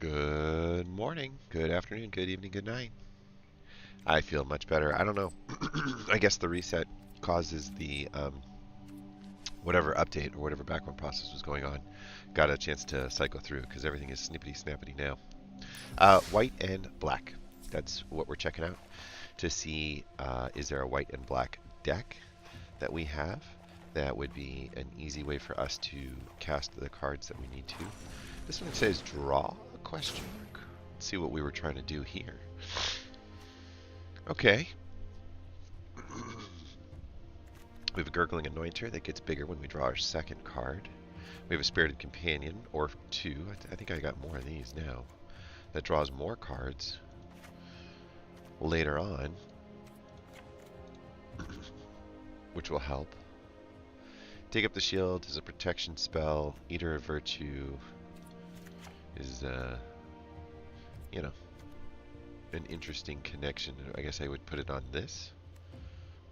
Good morning, good afternoon, good evening, good night. I feel much better. I don't know. I guess the reset causes the whatever update or whatever background process was going on got a chance to cycle through because everything is snippety snappity now. White and black. That's what we're checking out to see is there a white and black deck that we have that would be an easy way for us to cast the cards that we need to. This one says draw a question mark. Let's see what we were trying to do here. Okay. We have a Gurgling Anointer that gets bigger when we draw our second card. We have a Spirited Companion, or two. I think I got more of these now. That draws more cards later on, which will help. Take Up the Shield is a protection spell. Eater of Virtue is, you know, an interesting connection. I guess I would put it on this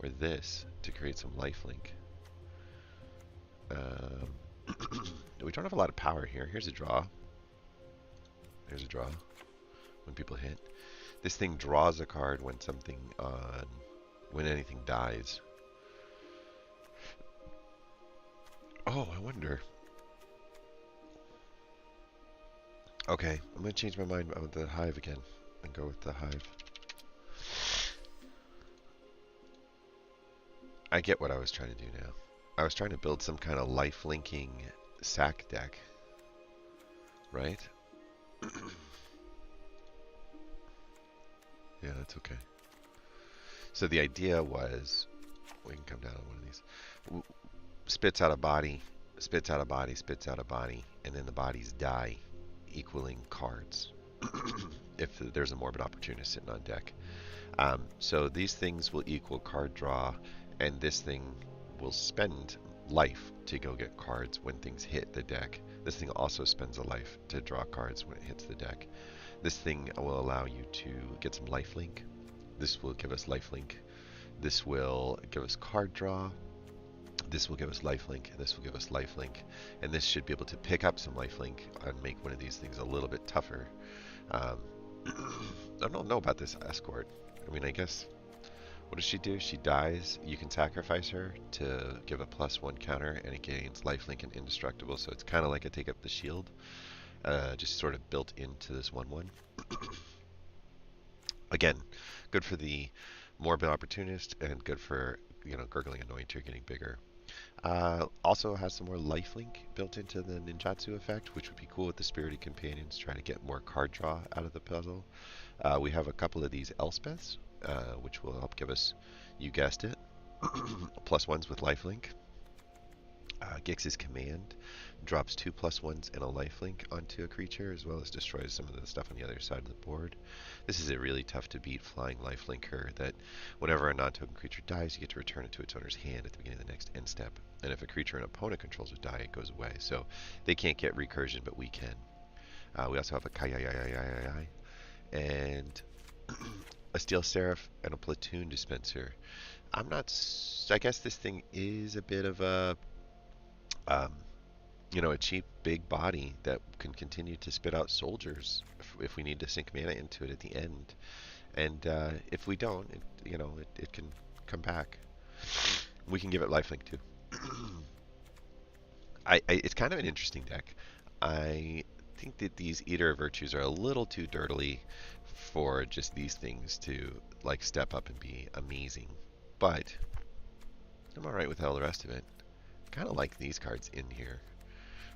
or this to create some lifelink. We don't have a lot of power here. Here's a draw. There's a draw when people hit. This thing draws a card when when anything dies. Oh, I wonder. Okay, I'm going to change my mind about the hive again and go with the hive. I get what I was trying to do now. I was trying to build some kind of life-linking sack deck, right? Yeah, that's okay. So the idea was, we can come down on one of these. Spits out a body, spits out a body, spits out a body, and then the bodies die, equaling cards. If there's a Morbid Opportunist sitting on deck. So these things will equal card draw, and this thing will spend life to go get cards when things hit the deck. This thing also spends a life to draw cards when it hits the deck. This thing will allow you to get some lifelink. This will give us lifelink. This will give us card draw. This will give us lifelink. This will give us lifelink. And this should be able to pick up some lifelink and make one of these things a little bit tougher. I don't know about this escort. I mean, I guess, what does she do? She dies. You can sacrifice her to give a +1 counter, and it gains lifelink and indestructible. So it's kind of like a Take Up the Shield, just sort of built into this 1/1. Again, good for the Morbid Opportunist and good for, Gurgling Anointer getting bigger. Also has some more lifelink built into the ninjutsu effect, which would be cool with the Spirited Companions, trying to get more card draw out of the puzzle. We have a couple of these Elspeths, which will help give us, you guessed it, +1s with lifelink. Gix's Command drops 2 +1s and a lifelink onto a creature, as well as destroys some of the stuff on the other side of the board. This is a really tough to beat flying lifelinker that whenever a non-token creature dies, you get to return it to its owner's hand at the beginning of the next end step. And if a creature an opponent controls would die, it goes away. So they can't get recursion, but we can. We also have a Kayayayayayay and a Steel Seraph and a Platoon Dispenser. I guess this thing is a bit of a a cheap big body that can continue to spit out soldiers if we need to sink mana into it at the end. And if we don't, it can come back. We can give it lifelink too. It's kind of an interesting deck. I think that these Eater of Virtues are a little too dirtily for just these things to step up and be amazing. But I'm alright with all the rest of it. I kind of like these cards in here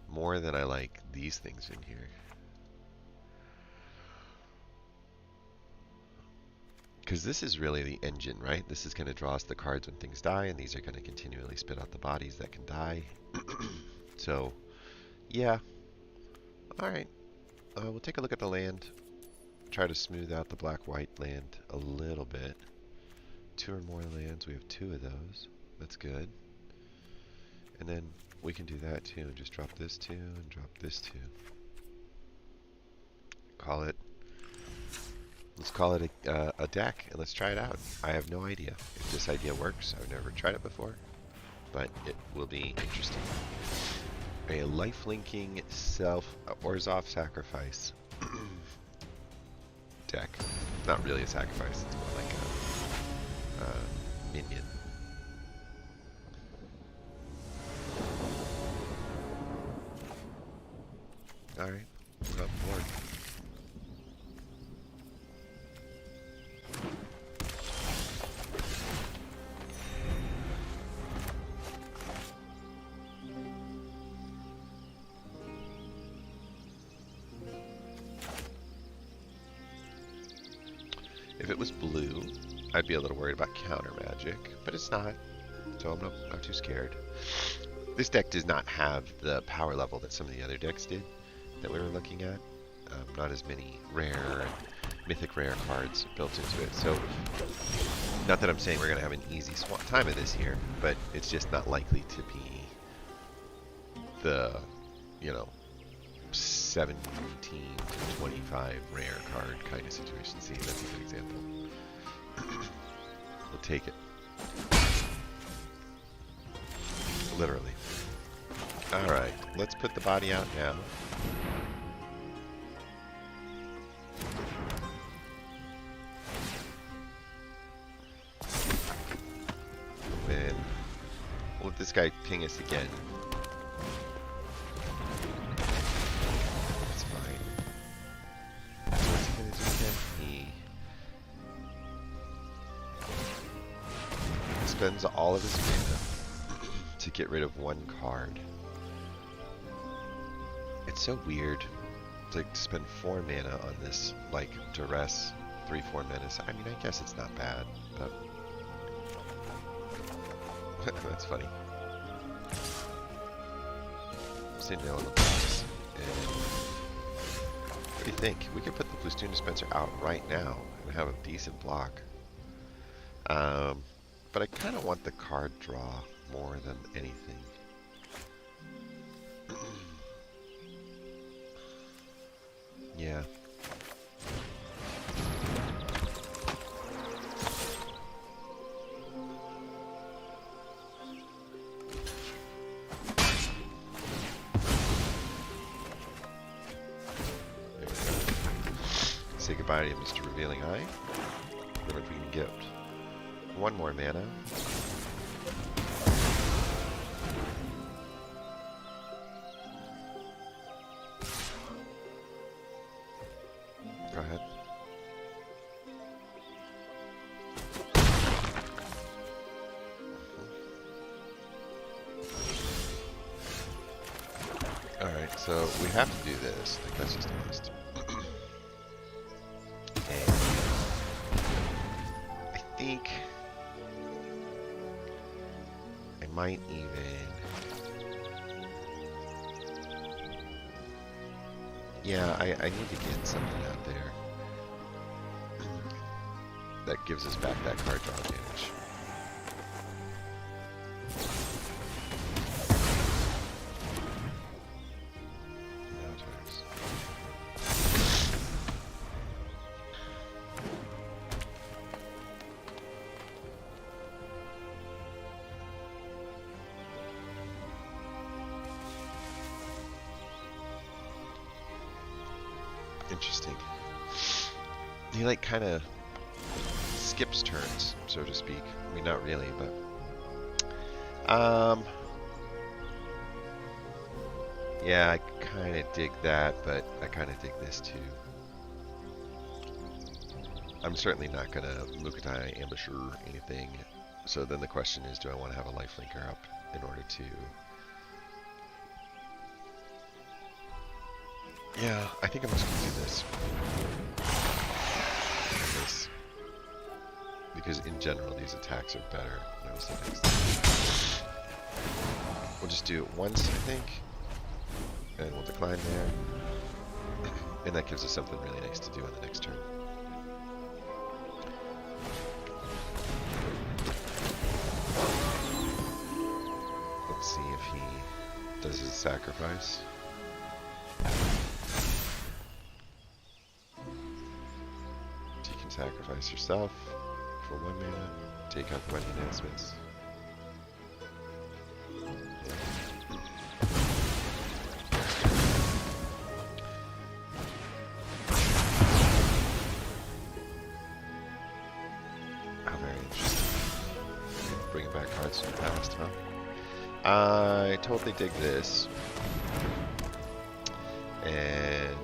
more than I like these things in here. Because this is really the engine, right? This is going to draw us the cards when things die, and these are going to continually spit out the bodies that can die. So, yeah. Alright. We'll take a look at the land. Try to smooth out the black-white land a little bit. 2 or more lands. We have 2 of those. That's good. And then we can do that too, and just drop this 2 and drop this 2. Let's call it a deck, and let's try it out. I have no idea if this idea works. I've never tried it before, but it will be interesting. A life-linking Orzhov sacrifice. deck. Not really a sacrifice, it's more like a minion. Alright, we're on board. If it was blue, I'd be a little worried about counter magic, but it's not, so I'm not too scared. This deck does not have the power level that some of the other decks did that we were looking at. Not as many rare and mythic rare cards built into it. So, not that I'm saying we're going to have an easy time of this year, but it's just not likely to be the, 17 to 25 rare card kind of situation. See, that's a good example. We'll take it. Literally. Alright, let's put the body out now. Then we'll let this guy ping us again. That's fine. So what's he gonna do again? He spends all of his mana to get rid of one card. It's so weird to spend 4 mana on this, like, duress, 3-4 mana. I mean, I guess it's not bad, but that's funny. Sitting there on the box. What do you think? We could put the Platoon Dispenser out right now and have a decent block. But I kind of want the card draw more than anything. Yeah. There we go. Say goodbye to Mr. Revealing Eye. Remember if we can get one more mana. Go ahead. Alright, so we have to do this. I think that's just a must. And I think I might even... Yeah, I need to get something out there that gives us back that card draw advantage. Interesting. He like kind of skips turns, so to speak. I mean, not really, but yeah, I kind of dig that, but I kind of dig this too. I'm certainly not gonna Mukatai Ambusher or anything. So then the question is, do I want to have a lifelinker up in order to? Yeah, I think I'm just going to do this. Because in general, these attacks are better. We'll just do it once, I think. And we'll decline there. And that gives us something really nice to do on the next turn. Let's see if he does his sacrifice. Sacrifice yourself for 1 mana, take out the wedding announcements. I totally dig this. And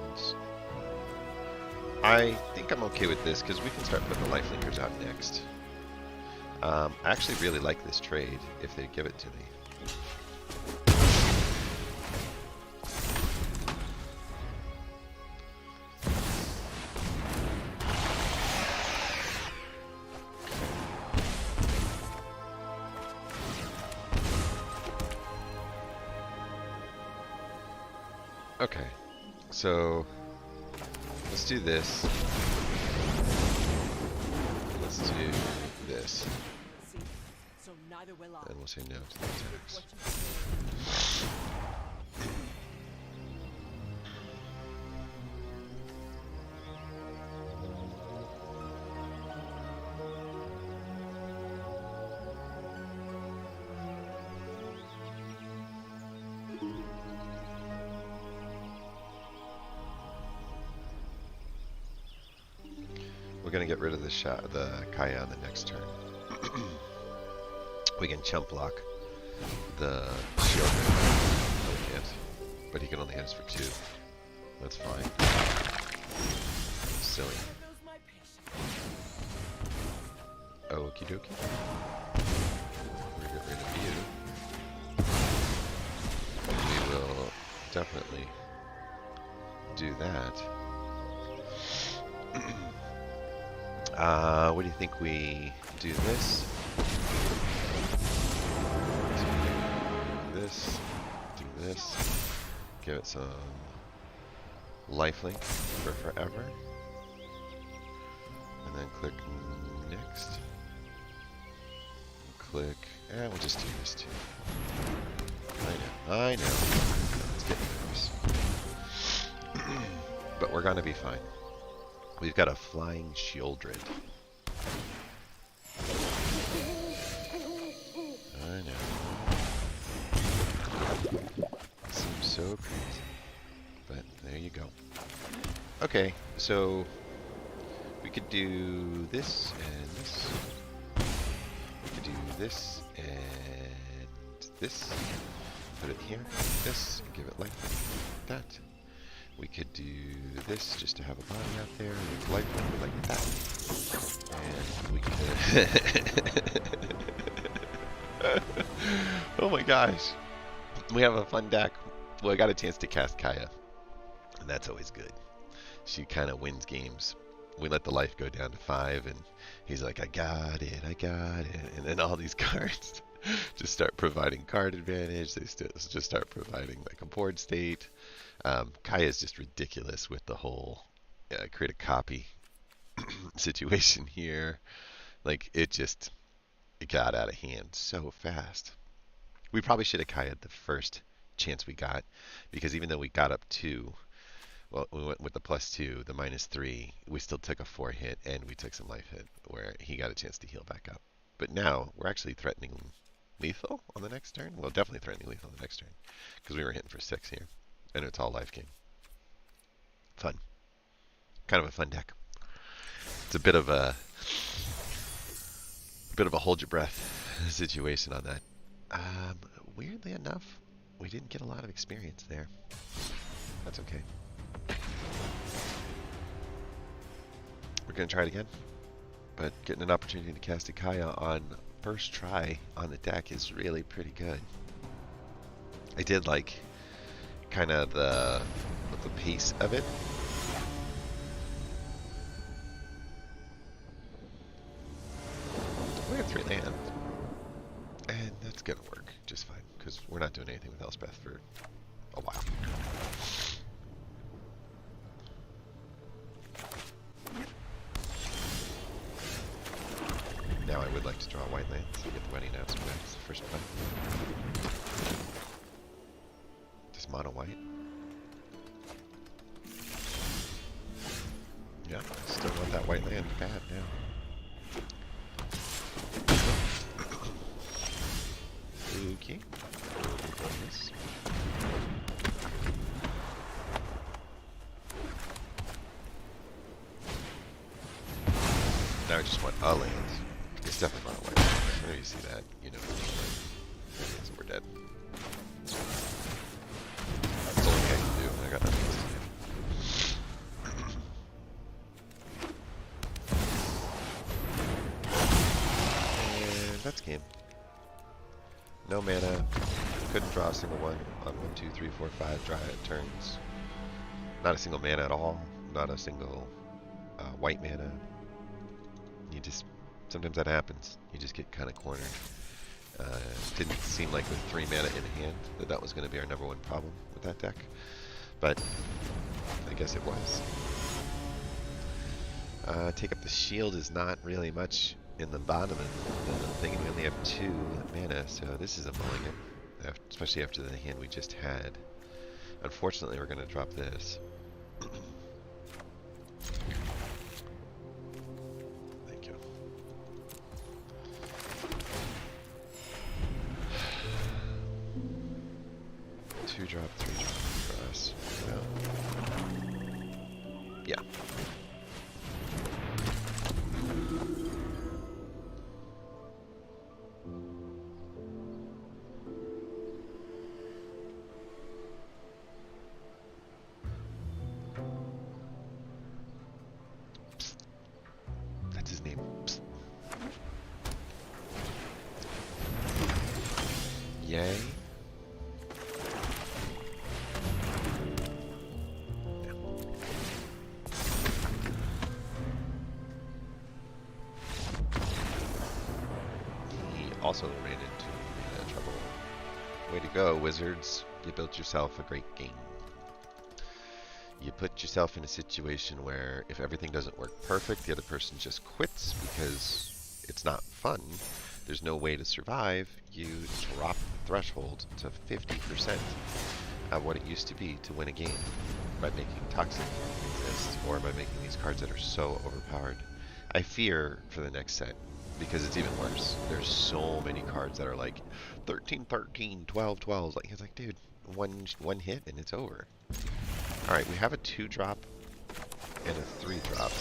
I think I'm okay with this because we can start putting the life linkers out next. I actually really like this trade if they give it to me. Okay, so let's do this. Let's do this. And we'll say no to the attacks. We're gonna get rid of the Kaya on the next turn. We can chump block the shield. No, we can't. But he can only hit us for 2. That's fine. Silly. Okie dokie. We're gonna get rid of you. We will definitely do that. What do you think we do this? Do this. Give it some lifelink for forever. And then click next. Click, and we'll just do this too. I know. It's getting nervous. But we're gonna be fine. We've got a flying Shieldred. I know. Seems so crazy. But there you go. Okay, so we could do this and this. We could do this and this. Put it here, this, and give it life like that. We could do this just to have a body out there with life like that. And we could... Oh my gosh. We have a fun deck. Well, I got a chance to cast Kaya. And that's always good. She kind of wins games. We let the life go down to 5 and he's like, I got it. And then all these cards just start providing card advantage. They just start providing like a board state. Kaya is just ridiculous with the whole create a copy situation here. Like it got out of hand so fast. We probably should have Kaya'd the first chance we got, because even though we got up 2, well, we went with the +2, the -3, we still took a 4 hit and we took some life hit where he got a chance to heal back up. But now we're actually threatening lethal on the next turn. Well, definitely threatening lethal on the next turn because we were hitting for 6 here. And it's all life gain. Fun. Kind of a fun deck. It's a bit of a hold your breath situation on that. Weirdly enough, we didn't get a lot of experience there. That's okay. We're gonna try it again. But getting an opportunity to cast a Kaya on first try on the deck is really pretty good. I did like kind of the pace of it. We have 3 lands, and that's gonna work just fine because we're not doing anything with Elspeth for a while. Now I would like to draw white lands and get the wedding announcement back as the first play. Just mono white. Yeah, still want that white land bad now. Okay. Now I just want a land. It's definitely mono white. Whenever you see that, you know. So we're dead. That's the only thing I can do. I got nothing else to do. And that's game. No mana. Couldn't draw a single one on 1, 2, 3, 4, 5 turns. Not a single mana at all. Not a single white mana. You just, sometimes that happens. You just get kind of cornered. Didn't seem like with 3 mana in hand that was going to be our number one problem with that deck. But I guess it was. Take up the shield is not really much in the bottom of the thing, and we only have 2 mana, so this is a mulligan, especially after the hand we just had. Unfortunately, we're going to drop this. Thank you. Two drop, 3 drop for us. No. Yeah. Yay. Yeah. He also ran into trouble. Way to go, Wizards. You built yourself a great game. You put yourself in a situation where if everything doesn't work perfect, the other person just quits because it's not fun. There's no way to survive. You drop the threshold to 50% of what it used to be to win a game by making Toxic exist, or by making these cards that are so overpowered. I fear for the next set because it's even worse. There's so many cards that are like 13-13, 12-12. Like, it's like, dude, one hit and it's over. All right, we have a 2-drop and a 3-drop.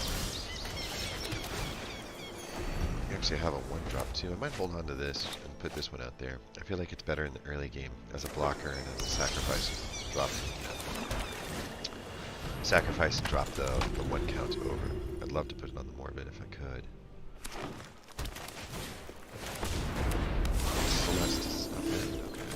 We actually have a 1-drop too. I might hold on to this and put this one out there. I feel like it's better in the early game as a blocker and as a sacrifice. Drop the 1 count over. I'd love to put it on the Morbid if I could. Celeste is not bad. Okay.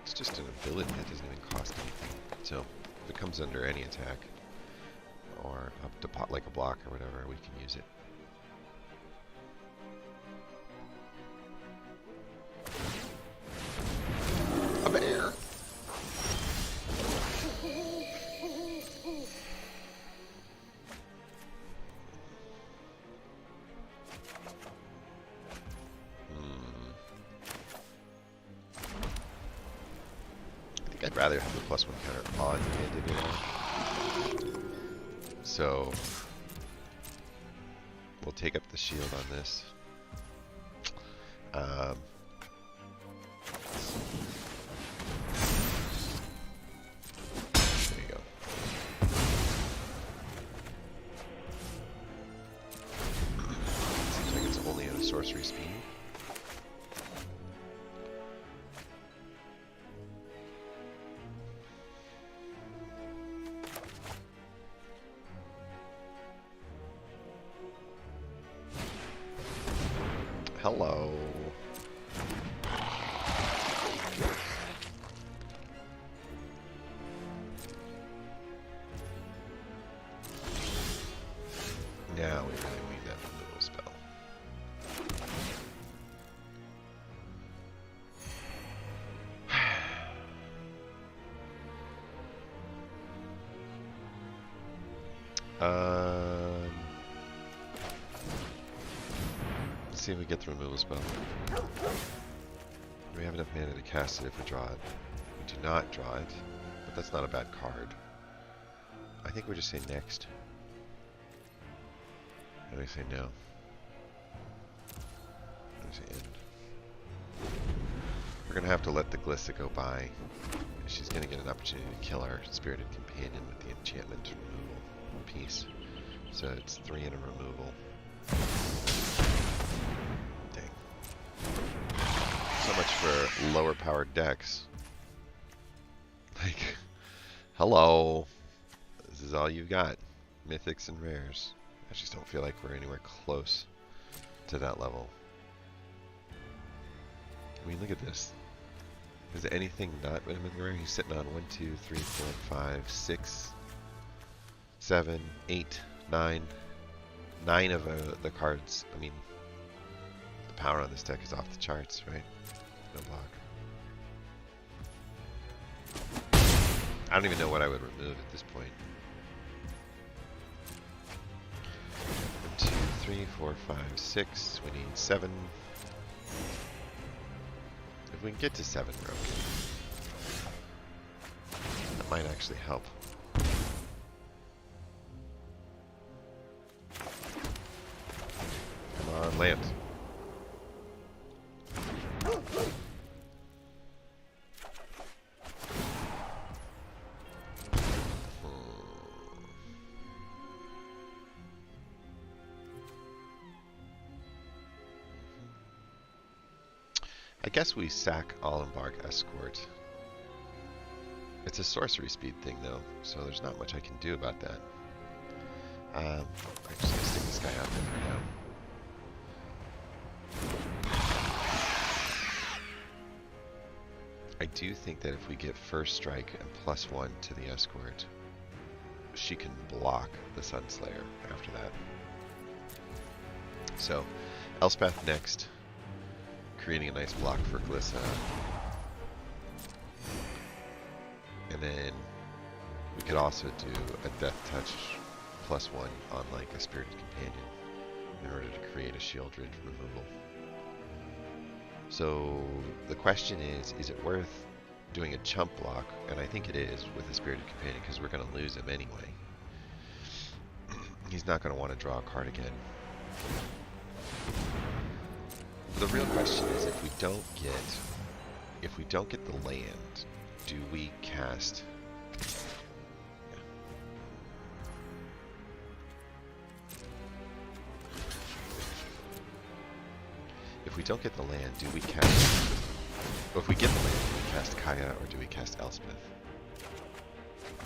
It's just an ability that doesn't even cost anything. So if it comes under any attack, or up to pot like a block or whatever, we can use it. A bear! I'd rather have the +1 counter on the individual. So we'll take up the shield on this. There you go. Seems like it's only at a sorcery speed. Hello. Now we really need that removal spell. Let's see if we get the removal spell. We have enough mana to cast it if we draw it. We do not draw it, but that's not a bad card. I think we just say next. And I say no. I say end. We're gonna have to let the Glissa go by. She's gonna get an opportunity to kill our Spirited Companion with the enchantment removal piece. So it's 3 and a removal. Dang. So much for lower powered decks. Like, hello. This is all you've got. Mythics and rares. I just don't feel like we're anywhere close to that level. I mean, look at this. Is there anything not with him in the rare? He's sitting on 1, 2, 3, 4, 5, 6, 7, 8, 9. 9 of the cards. I mean, the power on this deck is off the charts, right? No block. I don't even know what I would remove at this point. 1, 2, 3, 4, 5, 6. We need 7. If we can get to 7, we're okay. That might actually help. Come on, land. I guess we sack All Embark Escort. It's a sorcery speed thing though, so there's not much I can do about that. I'm just gonna stick this guy out there for now. I do think that if we get first strike and +1 to the escort, she can block the Sunslayer after that. So, Elspeth next, creating a nice block for Glissa. And then we could also do a Death Touch +1 on like a Spirited Companion in order to create a Shieldred removal. So the question is it worth doing a chump block? And I think it is with a Spirited Companion because we're going to lose him anyway. He's not going to want to draw a card again. The real question is if we don't get the land, do we cast? If we don't get the land, do we cast? Or if we get the land, do we cast Kaya or do we cast Elspeth?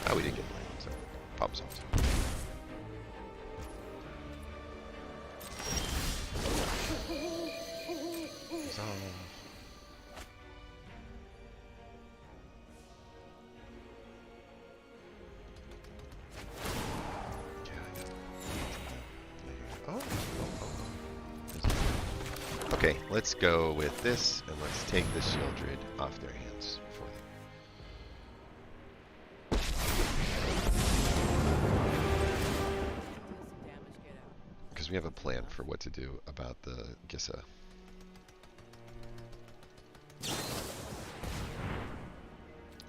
Oh, we did get the land, so problem solved. So. Okay, let's go with this, and let's take the Shieldred off their hands for them. Because we have a plan for what to do about the Gissa.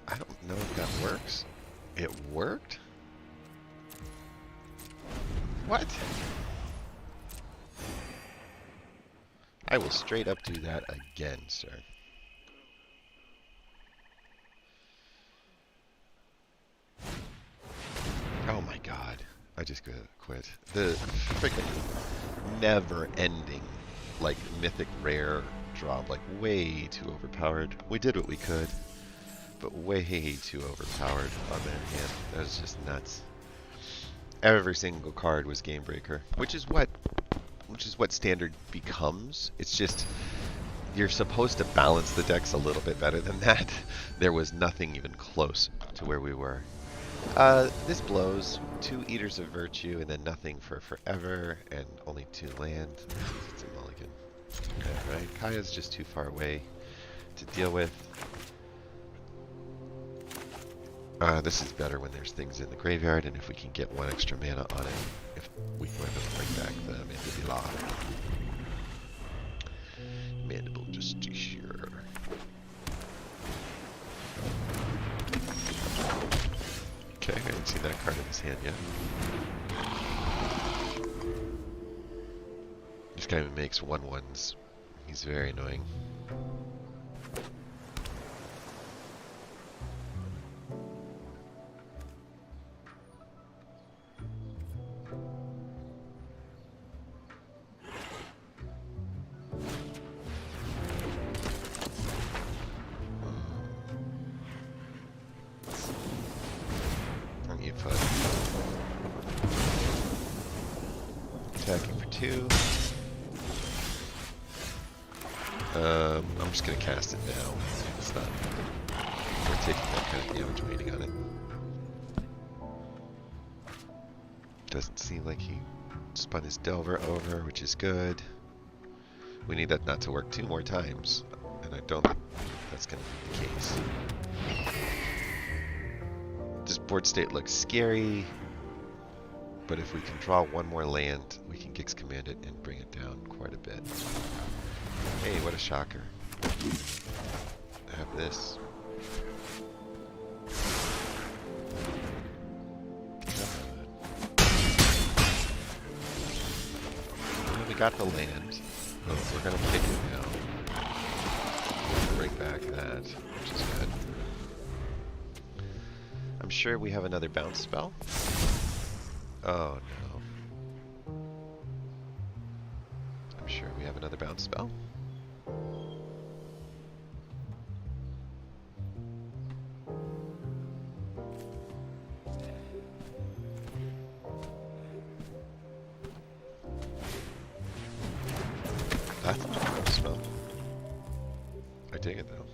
I don't know if that works. It worked? What? I will straight up do that again, sir. Oh my god. I just gotta quit. The freaking never-ending, like, mythic rare drop, like, way too overpowered. We did what we could, but way too overpowered on their hand. That was just nuts. Every single card was game breaker, which is what standard becomes. It's just you're supposed to balance the decks a little bit better than that. There was nothing even close to where we were. This blows. 2 Eaters of Virtue and then nothing for forever and only 2 land. It's a mulligan. Yeah, right. Kaya's just too far away to deal with. This is better when there's things in the graveyard, and if we can get 1 extra mana on it, if we can bring back the Mandibular. Mandible Justiciar. Okay, I haven't seen that card in his hand yet. This guy makes 1/1s. He's very annoying. 2. I'm just gonna cast it now. It's not. We're taking that kind of damage waiting on it. Doesn't seem like he spun his Delver over, which is good. We need that not to work 2 more times, and I don't think that's going to be the case. This board state looks scary, but if we can draw 1 more land, we can Gix command it and bring it down quite a bit. Hey, what a shocker. I have this. We got the land. Oh, we're going to kick it now. Bring back that, which is good. I'm sure we have another bounce spell. Oh no. I'm sure we have another bounce spell. That's not a bounce spell. I dig it though.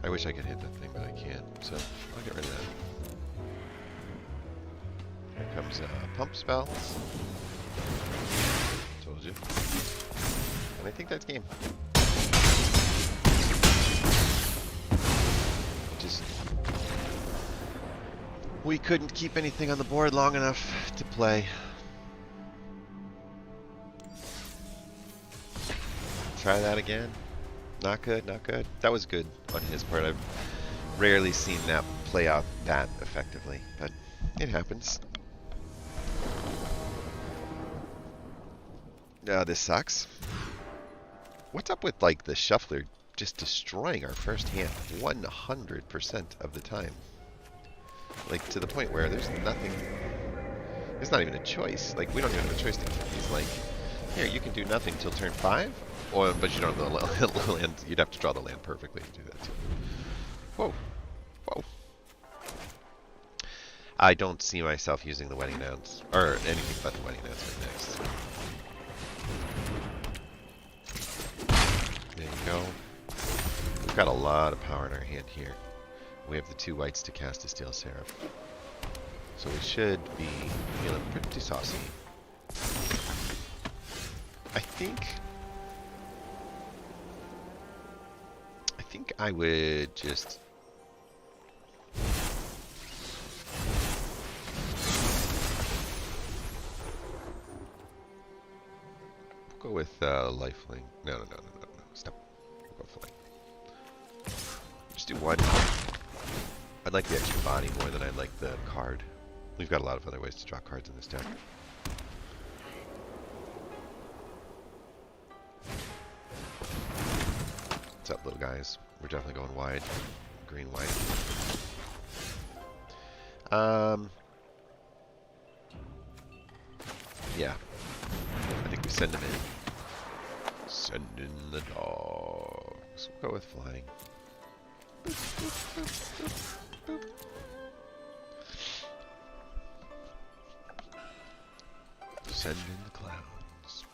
I wish I could hit that thing, but I can't, so I'll get rid of that. Here comes a pump spell. Told you. And I think that's game. Just... we couldn't keep anything on the board long enough to play. Try that again. Not good, not good. That was good on his part. I've rarely seen that play out that effectively, but it happens. This sucks. What's up with like the shuffler just destroying our first hand 100% of the time? Like to the point where there's nothing. There's not even a choice. Like we don't even have a choice to keep these. Like here, you can do nothing till turn 5. Or, but you don't have the land. You'd have to draw the land perfectly to do that too. Whoa. Whoa. I don't see myself using the wedding dance, or anything but the wedding announcement next. There you go. We've got a lot of power in our hand here. We have the 2 whites to cast a Steel Seraph. So we should be feeling pretty saucy. I think I would just go with lifelink. No. Stop. We'll go flying. Just do 1. I'd like the extra body more than I'd like the card. We've got a lot of other ways to draw cards in this deck. What's up, little guys? We're definitely going wide. Green, white. Yeah. I think we send them in. Send in the dogs. We'll go with flying. Boop, boop, boop, boop, boop. Send in the clouds.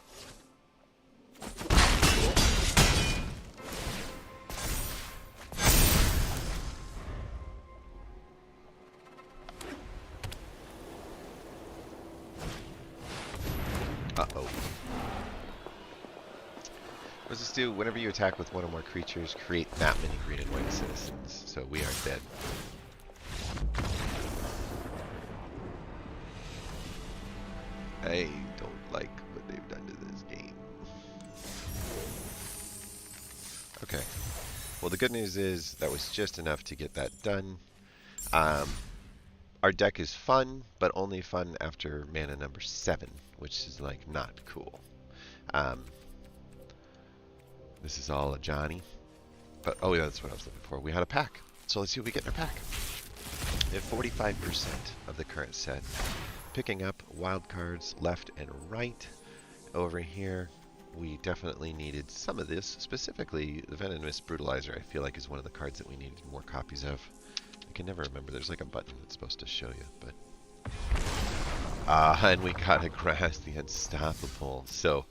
Uh-oh. What does this do? Whenever you attack with 1 or more creatures, create that many green and white citizens. So we are dead. I don't like what they've done to this game. Okay. Well, the good news is that was just enough to get that done. Our deck is fun, but only fun after mana number 7, which is like not cool. This is all a Johnny. But oh yeah, that's what I was looking for. We had a pack. So let's see what we get in our pack. We have 45% of the current set. Picking up wild cards left and right. Over here, we definitely needed some of this. Specifically, the Venomous Brutalizer, I feel like, is one of the cards that we needed more copies of. can never remember. There's like a button that's supposed to show you, but and we got a Grass the Unstoppable. So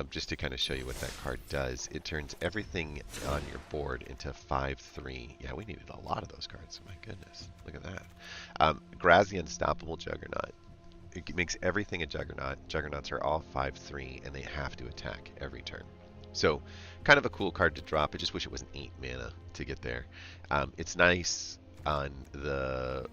just to kind of show you what that card does, it turns everything on your board into 5/3. Yeah, we needed a lot of those cards. My goodness, look at that. Grass the Unstoppable Juggernaut. It makes everything a Juggernaut. Juggernauts are all 5/3, and they have to attack every turn. So kind of a cool card to drop. I just wish it was an 8 mana to get there. It's nice on the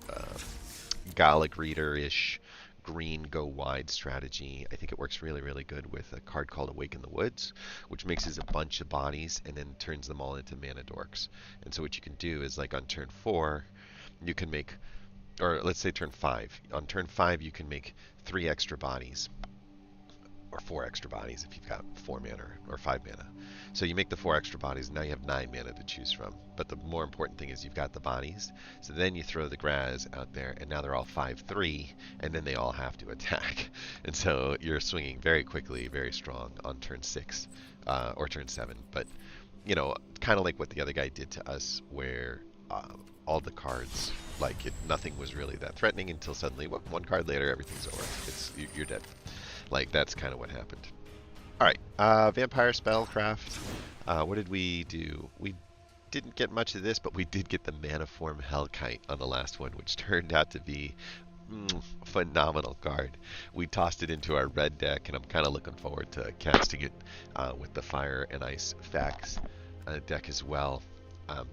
Gallic Reader-ish green go wide strategy. I think it works really, really good with a card called Awaken the Woods, which mixes a bunch of bodies and then turns them all into mana dorks. And so what you can do is, like on turn 4, you can make, or let's say turn 5. On turn 5, you can make 3 extra bodies, or 4 extra bodies if you've got 4 mana or 5 mana. So you make the 4 extra bodies, now you have 9 mana to choose from. But the more important thing is you've got the bodies. So then you throw the Graz out there, and now they're all 5/3, and then they all have to attack. And so you're swinging very quickly, very strong on turn 6 or turn 7. But, you know, kind of like what the other guy did to us, where all the cards, like nothing was really that threatening until suddenly, well, 1 card later, everything's over. You're dead. Like, that's kind of what happened. Alright, Vampire Spellcraft. What did we do? We didn't get much of this, but we did get the Maniform Hellkite on the last one, which turned out to be a phenomenal card. We tossed it into our red deck, and I'm kind of looking forward to casting it with the Fire and Ice Fax deck as well.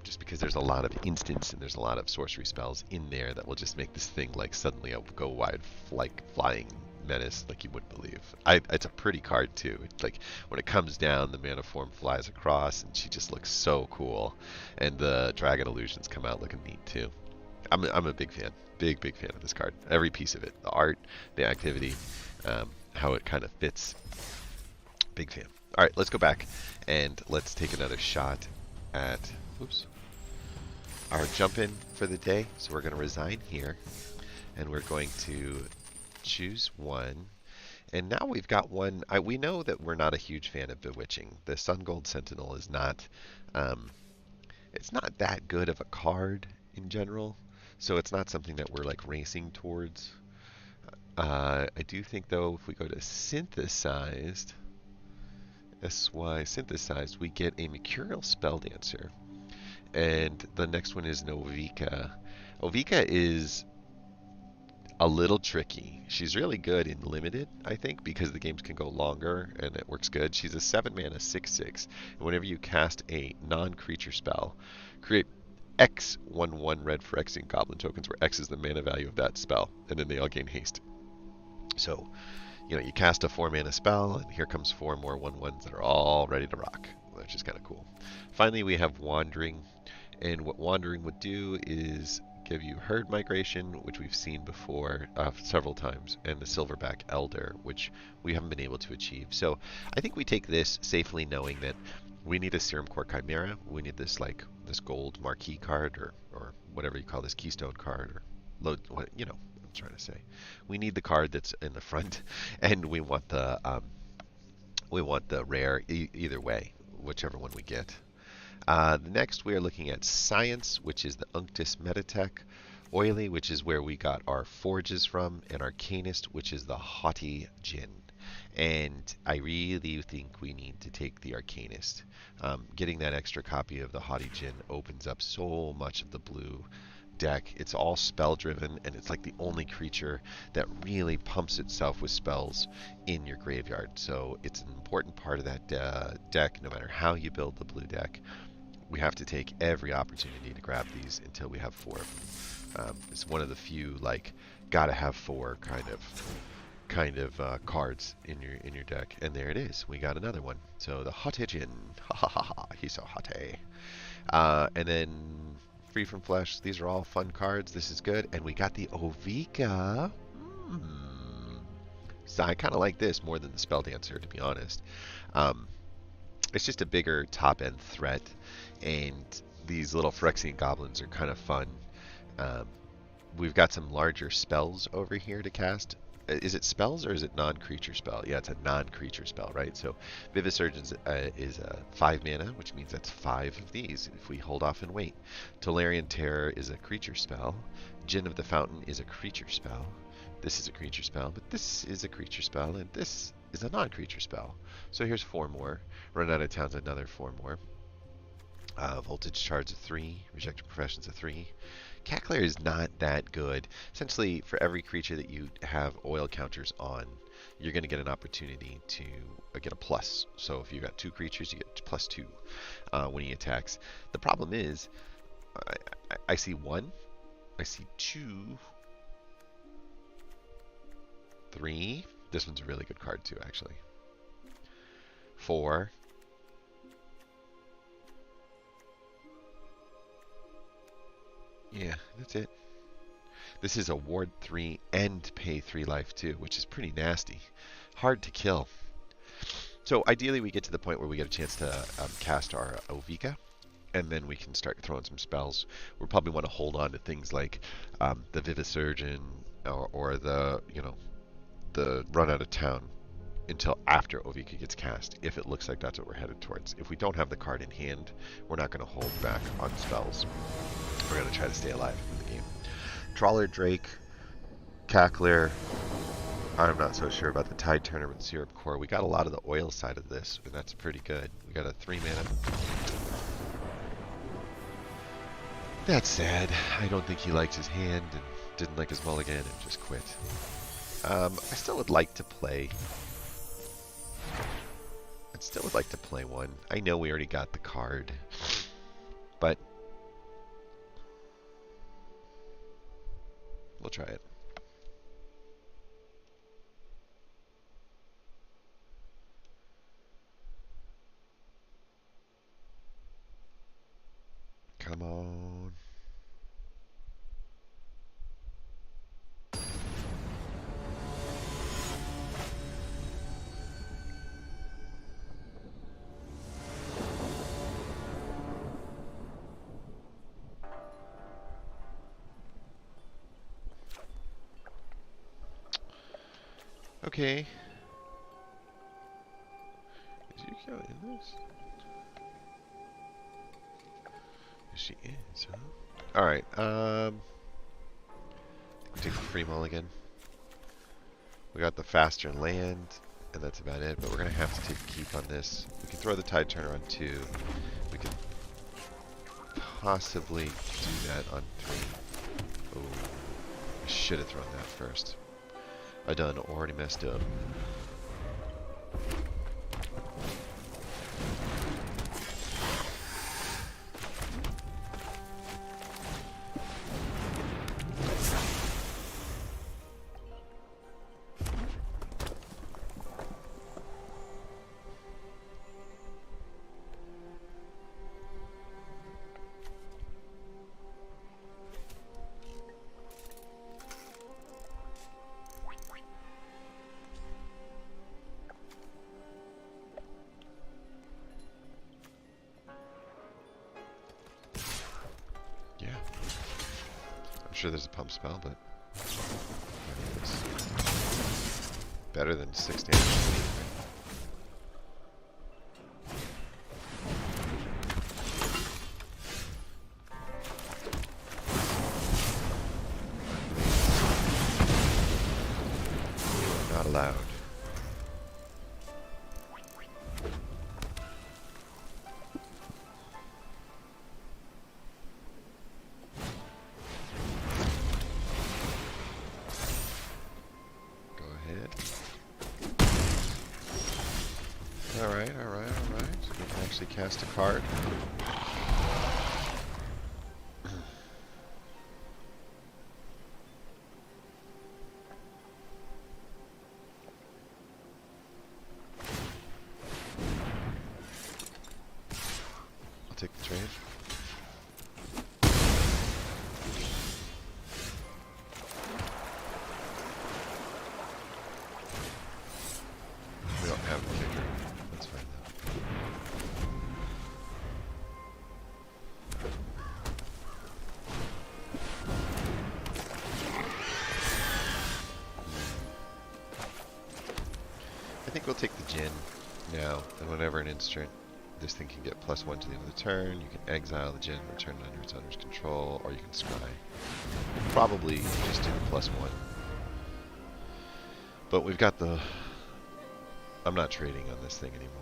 Just because there's a lot of instants and there's a lot of sorcery spells in there that will just make this thing like suddenly a go wide like flying menace like you wouldn't believe. It's a pretty card too. It's like when it comes down, the mana form flies across, and she just looks so cool. And the Dragon Illusions come out looking neat too. I'm a big fan, big fan of this card. Every piece of it, the art, the activity, how it kind of fits. Big fan. All right, let's go back and let's take another shot at our jump in for the day. So we're going to resign here, and we're going to choose one. And now we've got one. We know that we're not a huge fan of Bewitching. The Sun Gold Sentinel is not, it's not that good of a card in general. So it's not something that we're like racing towards. I do think though, if we go to Synthesized, SY Synthesized, we get a Mercurial Spelldancer. And the next one is Novika. Ovika is a little tricky. She's really good in limited, I think, because the games can go longer and it works good. She's a 7 mana 6/6. And whenever you cast a non-creature spell, create X 1/1 red for X in Goblin tokens, where X is the mana value of that spell, and then they all gain haste. So, you know, you cast a 4 mana spell, and here comes 4 more 1/1s that are all ready to rock, which is kind of cool. Finally, we have Wandering. And what Wandering would do is give you Herd Migration, which we've seen before several times, and the Silverback Elder, which we haven't been able to achieve. So I think we take this safely, knowing that we need a Serum Core Chimera. We need this this gold marquee card, or whatever you call this, keystone card, or load, you know what I'm trying to say. We need the card that's in the front, and we want the rare either way, whichever one we get. Next, we are looking at Science, which is the Unctus Metatech, Oily, which is where we got our Forges from, and Arcanist, which is the Haughty Djinn. And I really think we need to take the Arcanist. Getting that extra copy of the Haughty Djinn opens up so much of the blue deck. It's all spell driven, and it's like the only creature that really pumps itself with spells in your graveyard. So it's an important part of that deck, no matter how you build the blue deck. We have to take every opportunity to grab these until we have 4 of them. It's one of the few gotta have 4 kind of cards in your deck, and there it is. We got another one. So the Haughty Djinn, ha ha ha ha, he's so haughty. And then Free from Flesh. These are all fun cards. This is good, and we got the Ovika. So I kind of like this more than the Spelldancer, to be honest. It's just a bigger top-end threat, and these little Phyrexian goblins are kind of fun. We've got some larger spells over here to cast, is it spells or is it non-creature spell? Yeah, it's a non-creature spell, right? So Vivisurgence is a 5 mana, which means that's 5 of these if we hold off and wait. Tolarian Terror is a creature spell. Gin of the Fountain is a creature spell. This is a creature spell, but this is a creature spell, and this is a non-creature spell. So here's 4 more. Run Out of Town's another 4 more. Voltage Charge a 3. Rejected Profession's a 3. Cackler is not that good. Essentially, for every creature that you have oil counters on, you're going to get an opportunity to get a plus. So if you've got 2 creatures, you get +2 when he attacks. The problem is, I see 1, I see 2, 3. This one's a really good card too, actually. 4. Yeah, that's it. This is a ward 3 and pay 3 life too, which is pretty nasty. Hard to kill. So ideally we get to the point where we get a chance to cast our Ovika, and then we can start throwing some spells. We'll probably want to hold on to things like the Vivisurgin or the, you know, the Run Out of Town until after Ovika gets cast, if it looks like that's what we're headed towards. If we don't have the card in hand, we're not going to hold back on spells. We're going to try to stay alive in the game. Trawler Drake, Cackler. I'm not so sure about the Tide Turner with Syrup Core. We got a lot of the oil side of this, and that's pretty good. We got a 3 mana. That's sad. I don't think he likes his hand and didn't like his mulligan and just quit. I still would like to play. One. I know we already got the card, but we'll try it. Come on. Okay. Is Yukio in this? She is, huh? Alright, we take the free mulligan. We got the faster land, and that's about it, but we're going to have to take a keep on this. We can throw the Tide Turner on 2. We can possibly do that on 3. Oh, I should have thrown that first. I done already messed up. Sure there's a pump spell, but better than 6 damage. Not allowed. Alright. So we can actually cast a card. I'll take the trade. We don't have the kicker. That's fine though. think we'll take the Djinn now, and whenever an instant, this thing can get +1 to the end of the turn. You can exile the Djinn, return it under its owner's control, or you can scry. Probably just do the +1. But we've got the... I'm not trading on this thing anymore.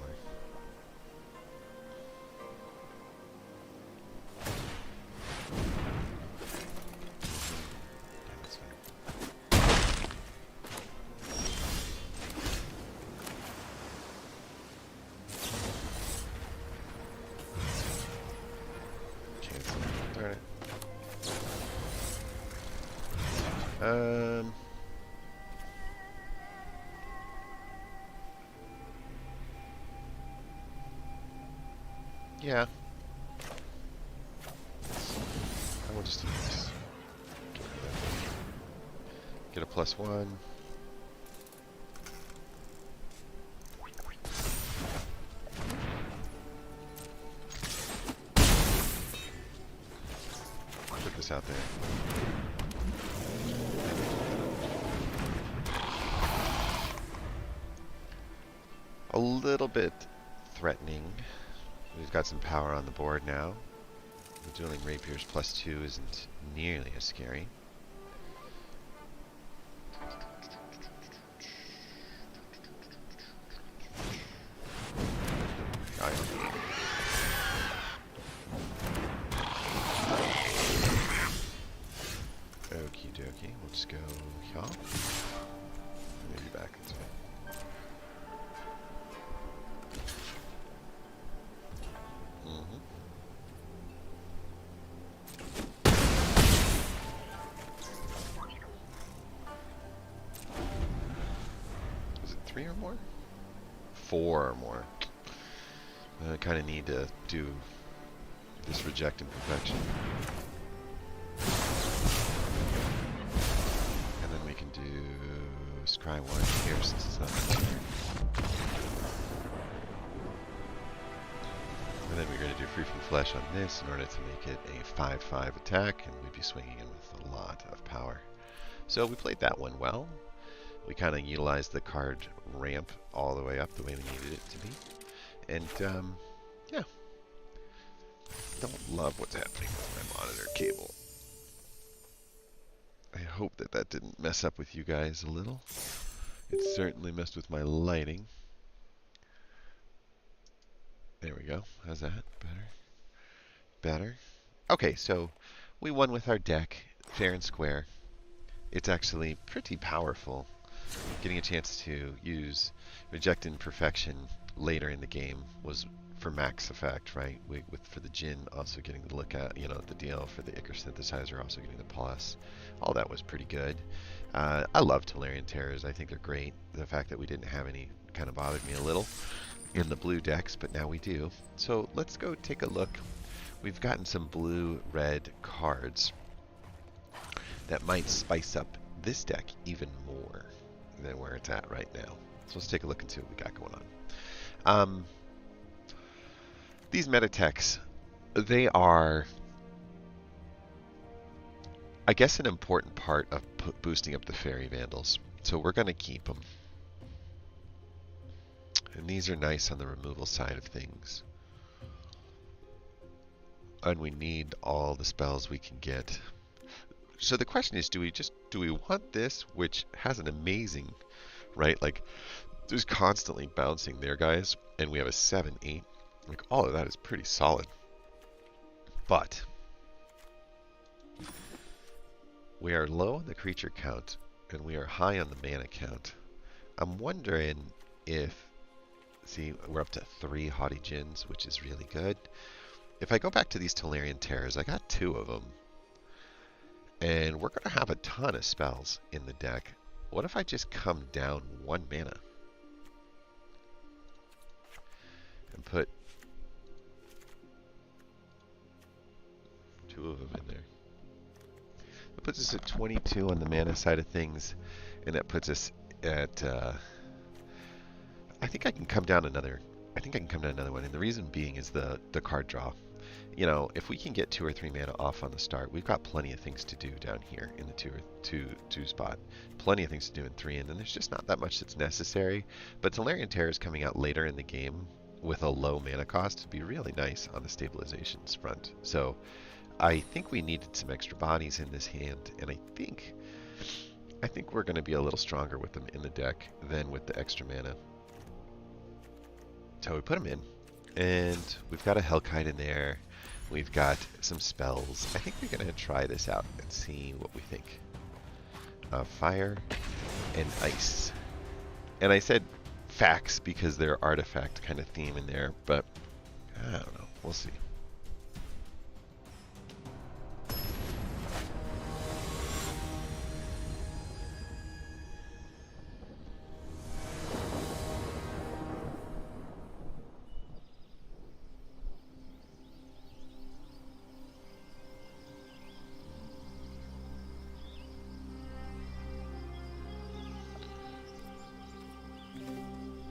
Yeah. I will just do this. Get a +1. Put this out there. A little bit threatening. We've got some power on the board now. The Dueling Rapiers +2 isn't nearly as scary. Okie dokie, we'll just go here. Maybe back this way. Is it 3 or more? 4 or more. I kind of need to do this reject imperfection. And then we can do scry 1 here since it's not my turn. And then we're going to do free from flesh on this in order to make it a 5/5 attack, and we'd be swinging in with a lot of power. So we played that one well. We kind of utilized the card ramp all the way up the way we needed it to be. And, yeah. Don't love what's happening with my monitor cable. I hope that that didn't mess up with you guys a little. It certainly messed with my lighting. There we go. How's that? Better? Better? Okay, so we won with our deck, fair and square. It's actually pretty powerful. Getting a chance to use Reject Imperfection later in the game was for max effect, right? For the Djinn also getting the look at, the deal for the Icar Synthesizer, also getting the plus. All that was pretty good. I love Tolarian Terrors. I think they're great. The fact that we didn't have any kind of bothered me a little in the blue decks, but now we do. So let's go take a look. We've gotten some blue-red cards that might spice up this deck even more than where it's at right now. So let's take a look and see what we got going on. These meta techs, they are, I guess, an important part of boosting up the Fairy Vandals. So we're going to keep them. And these are nice on the removal side of things. And we need all the spells we can get. So the question is, do we want this, which has an amazing, right? Like, there's constantly bouncing there, guys. And we have a 7/8. Like, all of that is pretty solid. But we are low on the creature count, and we are high on the mana count. I'm wondering if, see, we're up to 3 Haughty Djinns, which is really good. If I go back to these Tolarian Terrors, I got 2 of them. And we're going to have a ton of spells in the deck. What if I just come down 1 mana? And put 2 of them in there. That puts us at 22 on the mana side of things. And that puts us at... I think I can come down another one. And the reason being is the card draw. you know, if we can get 2 or 3 mana off on the start, we've got plenty of things to do down here in the two spot. Plenty of things to do in 3, and then there's just not that much that's necessary. But Tolarian Terror is coming out later in the game with a low mana cost would be really nice on the stabilizations front. So I think we needed some extra bodies in this hand, and I think we're going to be a little stronger with them in the deck than with the extra mana. So we put them in, and we've got a Hellkite in there. We've got some spells. I think we're going to try this out and see what we think. Fire and ice. And I said facts because they're artifact kind of theme in there, but I don't know. We'll see.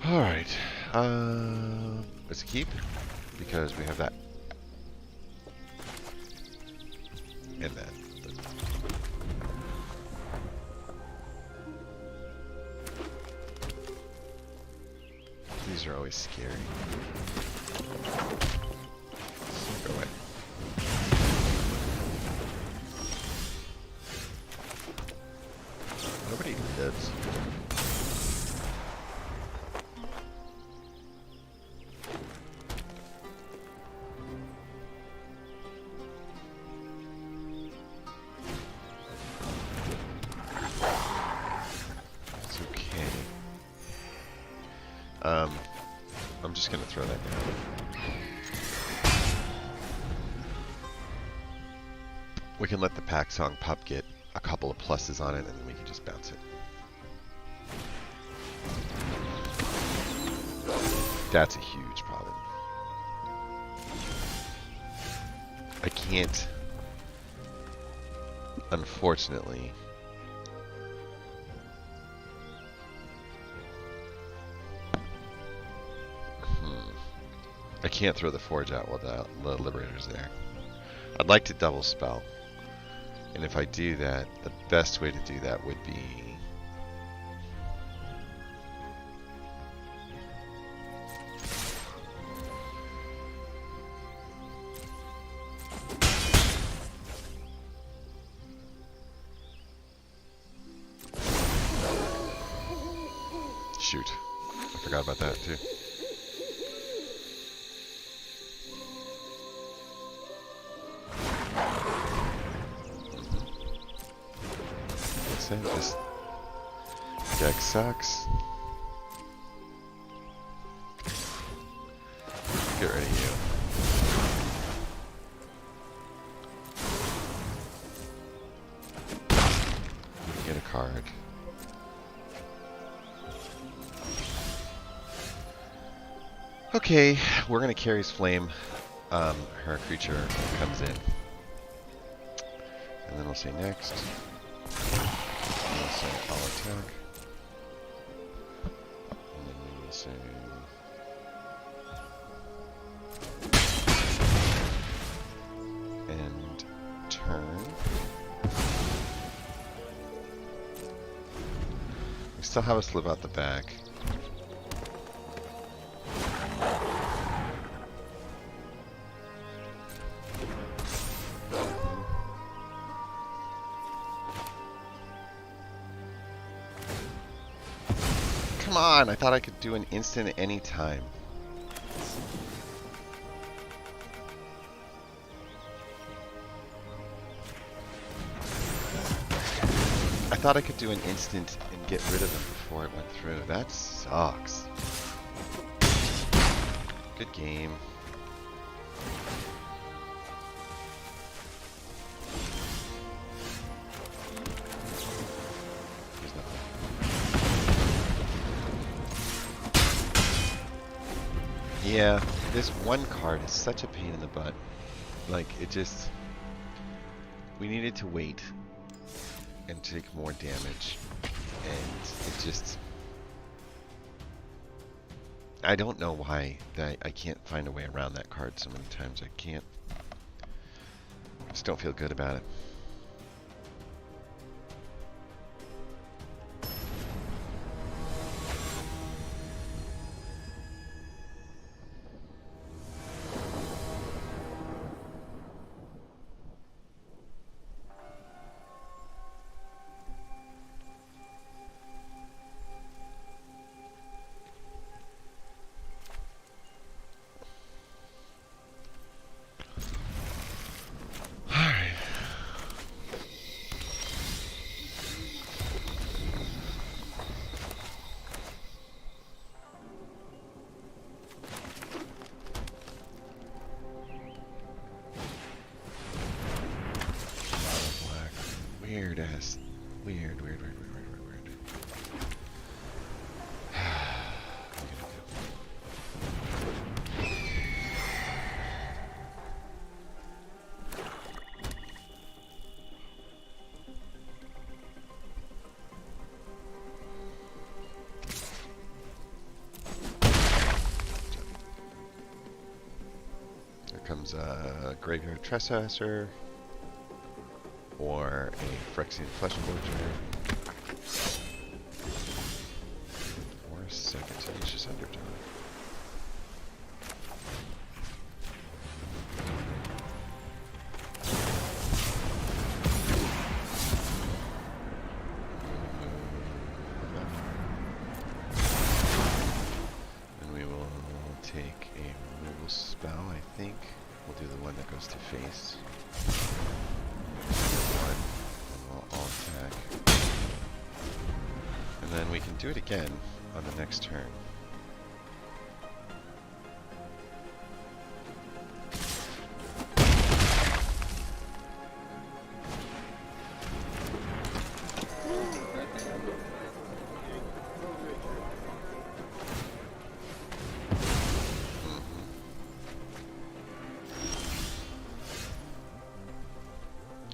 Alright, let's keep, because we have that, and that. These are always scary. Go away. Nobody lives. I'm just going to throw that down. We can let the Pack Song Pup get a couple of pluses on it, and then we can just bounce it. That's a huge problem. I can't, unfortunately, I can't throw the Forge out while the Liberator's there. I'd like to double spell. And if I do that, the best way to do that would be... Shoot. I forgot about that too. This deck sucks. Get rid of you. Get a card. Okay, we're gonna Carrie's Flame. Her creature comes in. And then we'll say next. We'll say I'll attack. And then we will say... And turn. We still have us live out the back. Come on, I thought I could do an instant at any time. I thought I could do an instant and get rid of them before it went through. That sucks. Good game. Yeah, this one card is such a pain in the butt. Like, it just... We needed to wait and take more damage. And it just... I don't know why that I can't find a way around that card so many times. I can't Just don't feel good about it. Weird ass. Weird. What are we gonna do? There comes a Graveyard Trespasser. Or a Phyrexian Flesh Forger. Or a second Tenacious Undertow. And we will take a removal spell, I think. We'll do the one that goes to face. And then we can do it again on the next turn.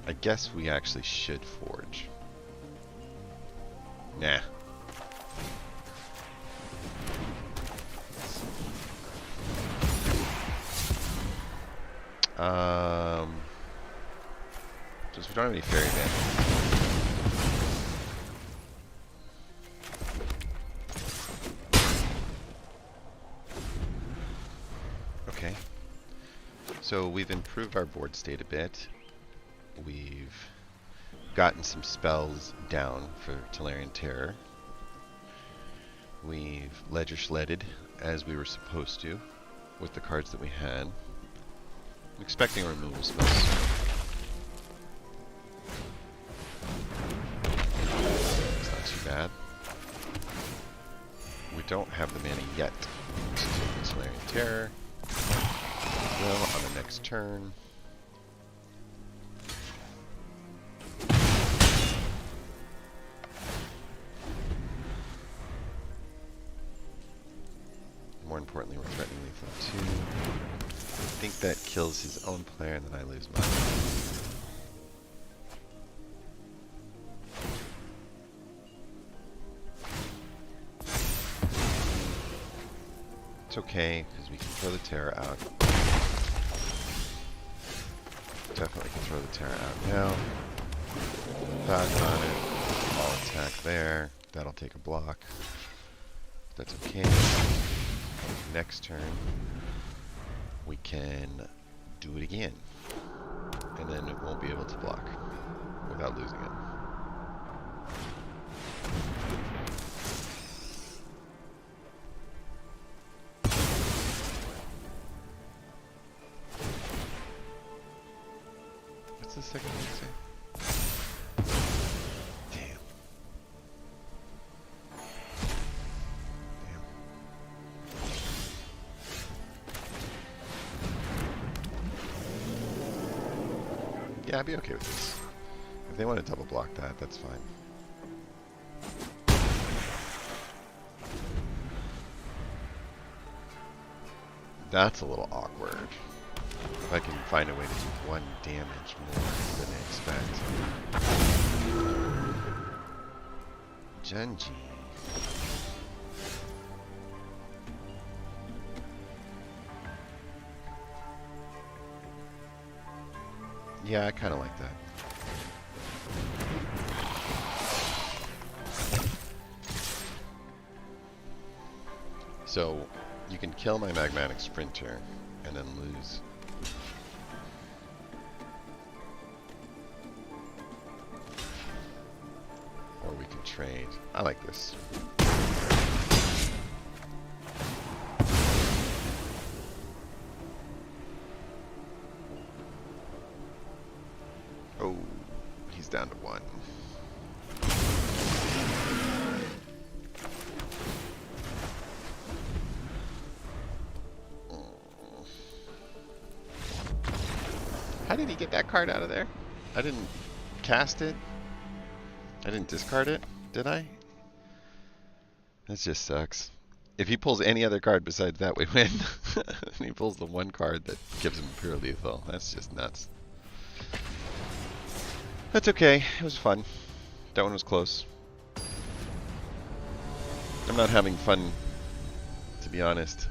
I guess we actually should forge. Nah. Just we don't have any fairy damage. Okay. So we've improved our board state a bit. We've gotten some spells down for Tolarian Terror. We've ledger shredded as we were supposed to with the cards that we had. I'm expecting a removal spell. It's not too bad. We don't have the mana yet to take the Tolarian Terror. We will on the next turn. More importantly, we're threatening lethal 2. I think that kills his own player and then I lose mine. It's okay, because we can throw the Terror out. Definitely can throw the Terror out now. Back on it. I'll attack there. That'll take a block. That's okay. Next turn, we can do it again. And then it won't be able to block without losing it. What's the second one say? Yeah, I'd be okay with this. If they want to double block that, that's fine. That's a little awkward. If I can find a way to do 1 damage more than I expect. Genji. Yeah, I kind of like that. So you can kill my magmatic sprinter and then lose. Or we can trade. I like this. Oh, he's down to 1. How did he get that card out of there? I didn't cast it. I didn't discard it, did I? That just sucks. If he pulls any other card besides that, we win. And he pulls the one card that gives him pure lethal. That's just nuts. That's okay. It was fun. That one was close. I'm not having fun, to be honest.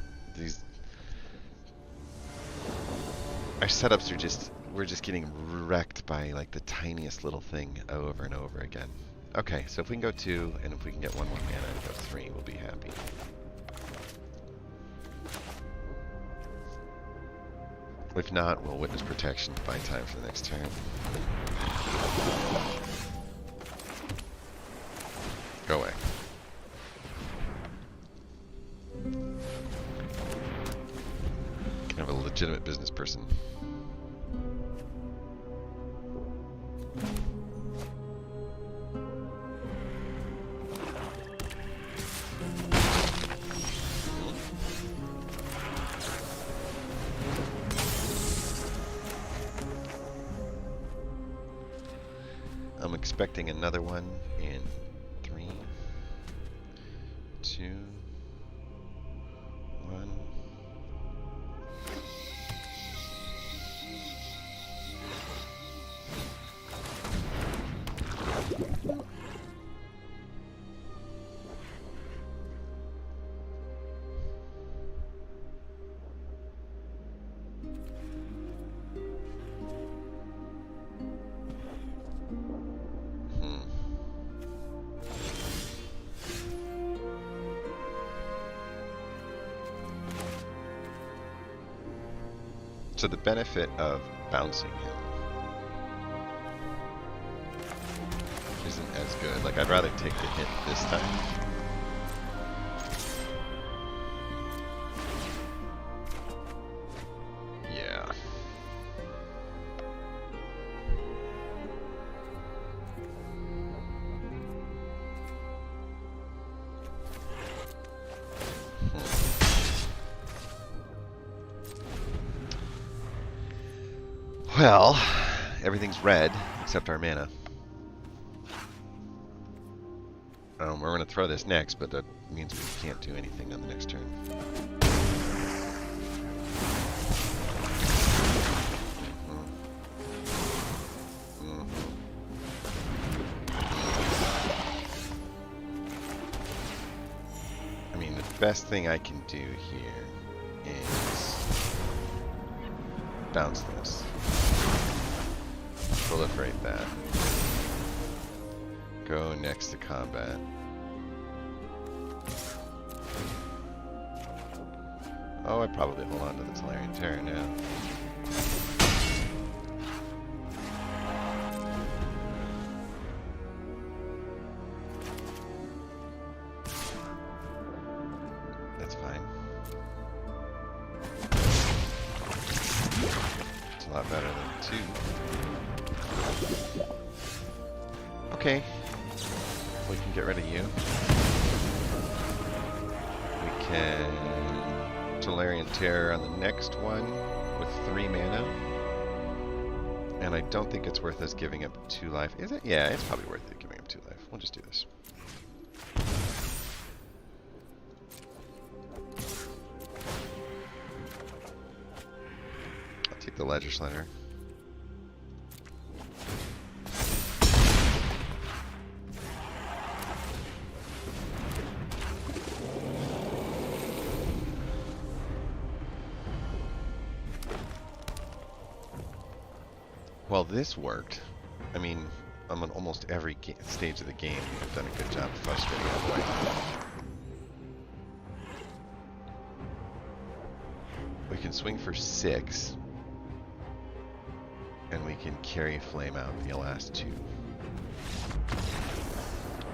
Our setups are just... We're just getting wrecked by like the tiniest little thing over and over again. Okay, so if we can go 2, and if we can get 1 more mana and go 3, we'll be happy. If not, we'll witness protection to buy time for the next turn. Go away. Kind of a legitimate business person. I'm expecting another one in 3, 2, 1. So the benefit of bouncing him isn't as good. Like, I'd rather take the hit this time. Yeah. Well, everything's red except our mana. We're going to throw this next, but that means we can't do anything on the next turn. I mean, the best thing I can do here is bounce this. Proliferate that. Go next to combat. Oh, I'd probably hold on to the Tolarian Terror now. That's fine. It's a lot better than 2. Okay. We can get rid of you. We can Tolarian Terror on the next one with 3 mana. And I don't think it's worth us giving up 2 life. Is it? Yeah, it's probably worth it giving up 2 life. We'll just do this. I'll take the Legislator. Well, this worked. I mean, on almost every stage of the game, we've done a good job frustrating that white. We can swing for 6, and we can carry Flame out the last 2.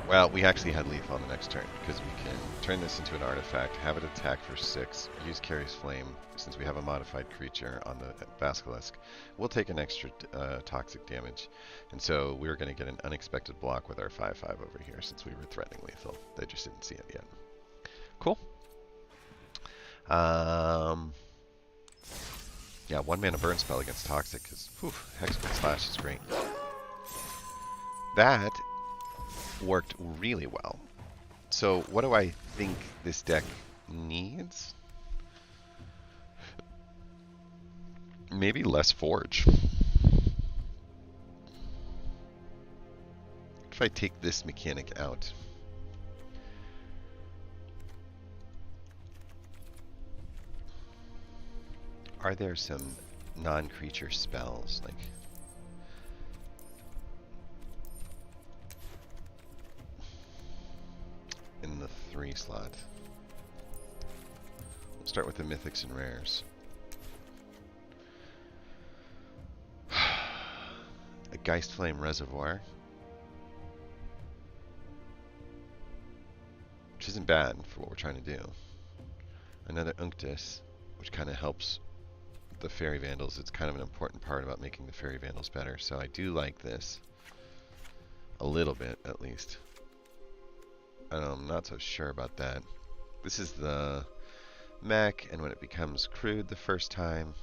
Well, we actually had Lethal on the next turn, because we can turn this into an artifact, have it attack for 6, use Carry's Flame, since we have a modified creature on the Basilisk. We'll take an extra toxic damage, and so we're going to get an unexpected block with our 5/5 over here, since we were threatening Lethal. They just didn't see it yet. Cool. Yeah, 1 mana burn spell against toxic, because Hexproof Slash is great. That worked really well. So what do I think this deck needs? Maybe less Forge. If I take this mechanic out. Are there some non-creature spells, like in the 3 slot? We'll start with the mythics and rares. A Geistflame Reservoir, which isn't bad for what we're trying to do. Another Unctus, which kind of helps the Fairy Vandals. It's kind of an important part about making the Fairy Vandals better, so I do like this. A little bit, at least. I'm not so sure about that. This is the mech, and when it becomes crewed the first time,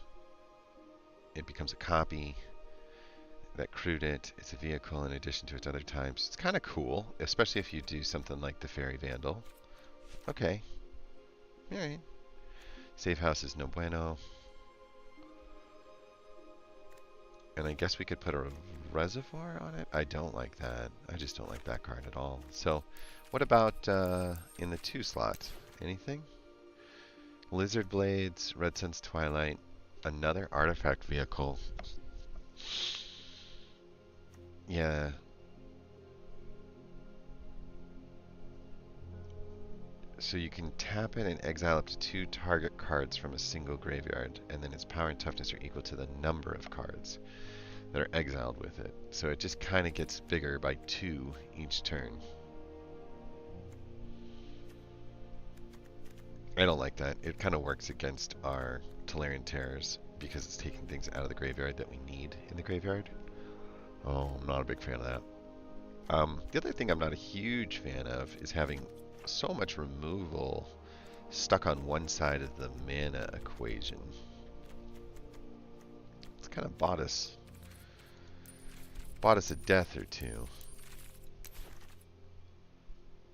it becomes a copy that crewed it. It's a vehicle in addition to its other types. It's kind of cool, especially if you do something like the Fairy Vandal. Okay. Alright. Safe house is no bueno. And I guess we could put a reservoir on it? I don't like that. I just don't like that card at all. So, what about in the 2 slot? Anything? Lizard Blades, Red Sun's Twilight, another artifact vehicle. Yeah. So you can tap it and exile up to 2 target cards from a single graveyard, and then its power and toughness are equal to the number of cards that are exiled with it. So it just kind of gets bigger by 2 each turn. I don't like that. It kind of works against our Tolarian Terrors because it's taking things out of the graveyard that we need in the graveyard. Oh, I'm not a big fan of that. The other thing I'm not a huge fan of is having so much removal stuck on one side of the mana equation. It's kind of bought us a death or 2.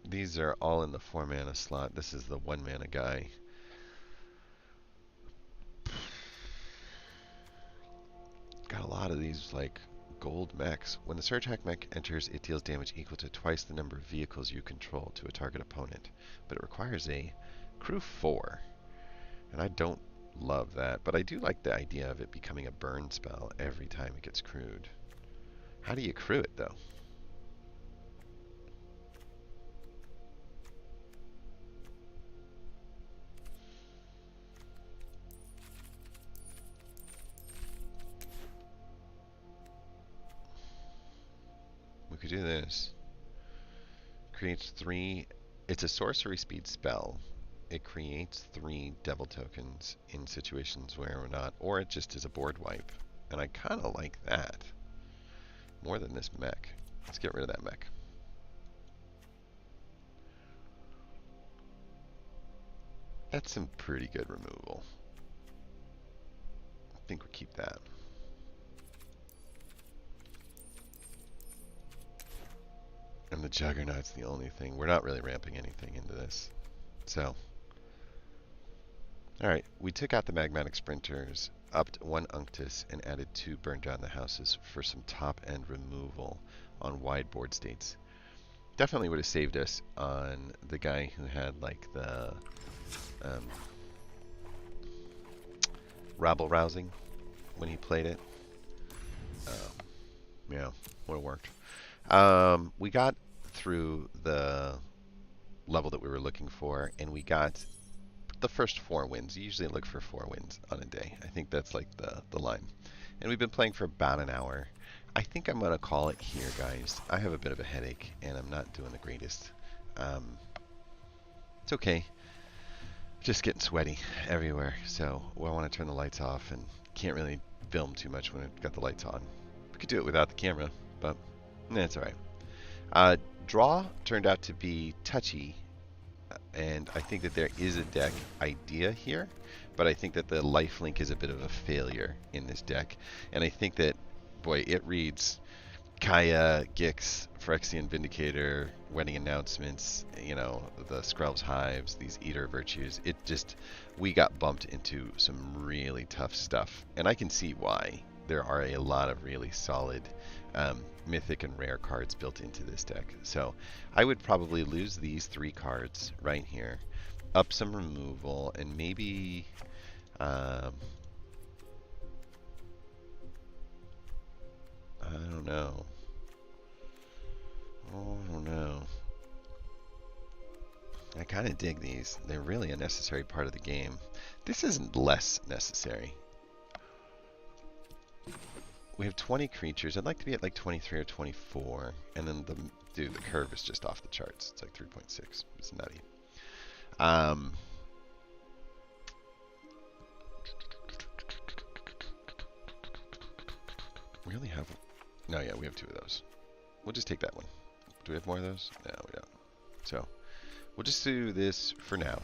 These are all in the 4 mana slot. This is the 1 mana guy. Got a lot of these like gold mechs. When the Surge Hack mech enters, it deals damage equal to twice the number of vehicles you control to a target opponent, but it requires a crew 4. And I don't love that, but I do like the idea of it becoming a burn spell every time it gets crewed. How do you crew it, though? We could do this. Creates 3. It's a sorcery speed spell. It creates 3 devil tokens in situations where we're not, or it just is a board wipe. And I kind of like that more than this mech. Let's get rid of that mech. That's some pretty good removal. I think we'll keep that. And the Juggernaut's the only thing. We're not really ramping anything into this. So, alright, we took out the Magmatic Sprinters, upped 1 Unctus, and added 2 Burn Down the Houses for some top-end removal on wide board states. Definitely would have saved us on the guy who had, like, the rabble rousing when he played it. Yeah, would have worked. We got through the level that we were looking for, and we got the first 4 wins. You usually look for 4 wins on a day. I think that's like the line. And we've been playing for about an hour. I think I'm going to call it here, guys. I have a bit of a headache, and I'm not doing the greatest. Um, it's okay. Just getting sweaty everywhere. So I want to turn the lights off, and can't really film too much when I've got the lights on. We could do it without the camera, but it's all right. Draw turned out to be touchy, and I think that there is a deck idea here, but I think that the lifelink is a bit of a failure in this deck. And I think that, boy, it reads Kaya, Gix, Phyrexian Vindicator, Wedding Announcements, you know, the Skrelv's Hives, these Eater Virtues. It just, we got bumped into some really tough stuff. And I can see why. There are a lot of really solid mythic and rare cards built into this deck. So I would probably lose these 3 cards right here, up some removal, and maybe I don't know. Oh, I don't know. I kind of dig these. They're really a necessary part of the game. This isn't less necessary. We have 20 creatures. I'd like to be at like 23 or 24. And then the curve is just off the charts. It's like 3.6. It's nutty. We only have... No, yeah, we have 2 of those. We'll just take that one. Do we have more of those? No, we don't. So, we'll just do this for now.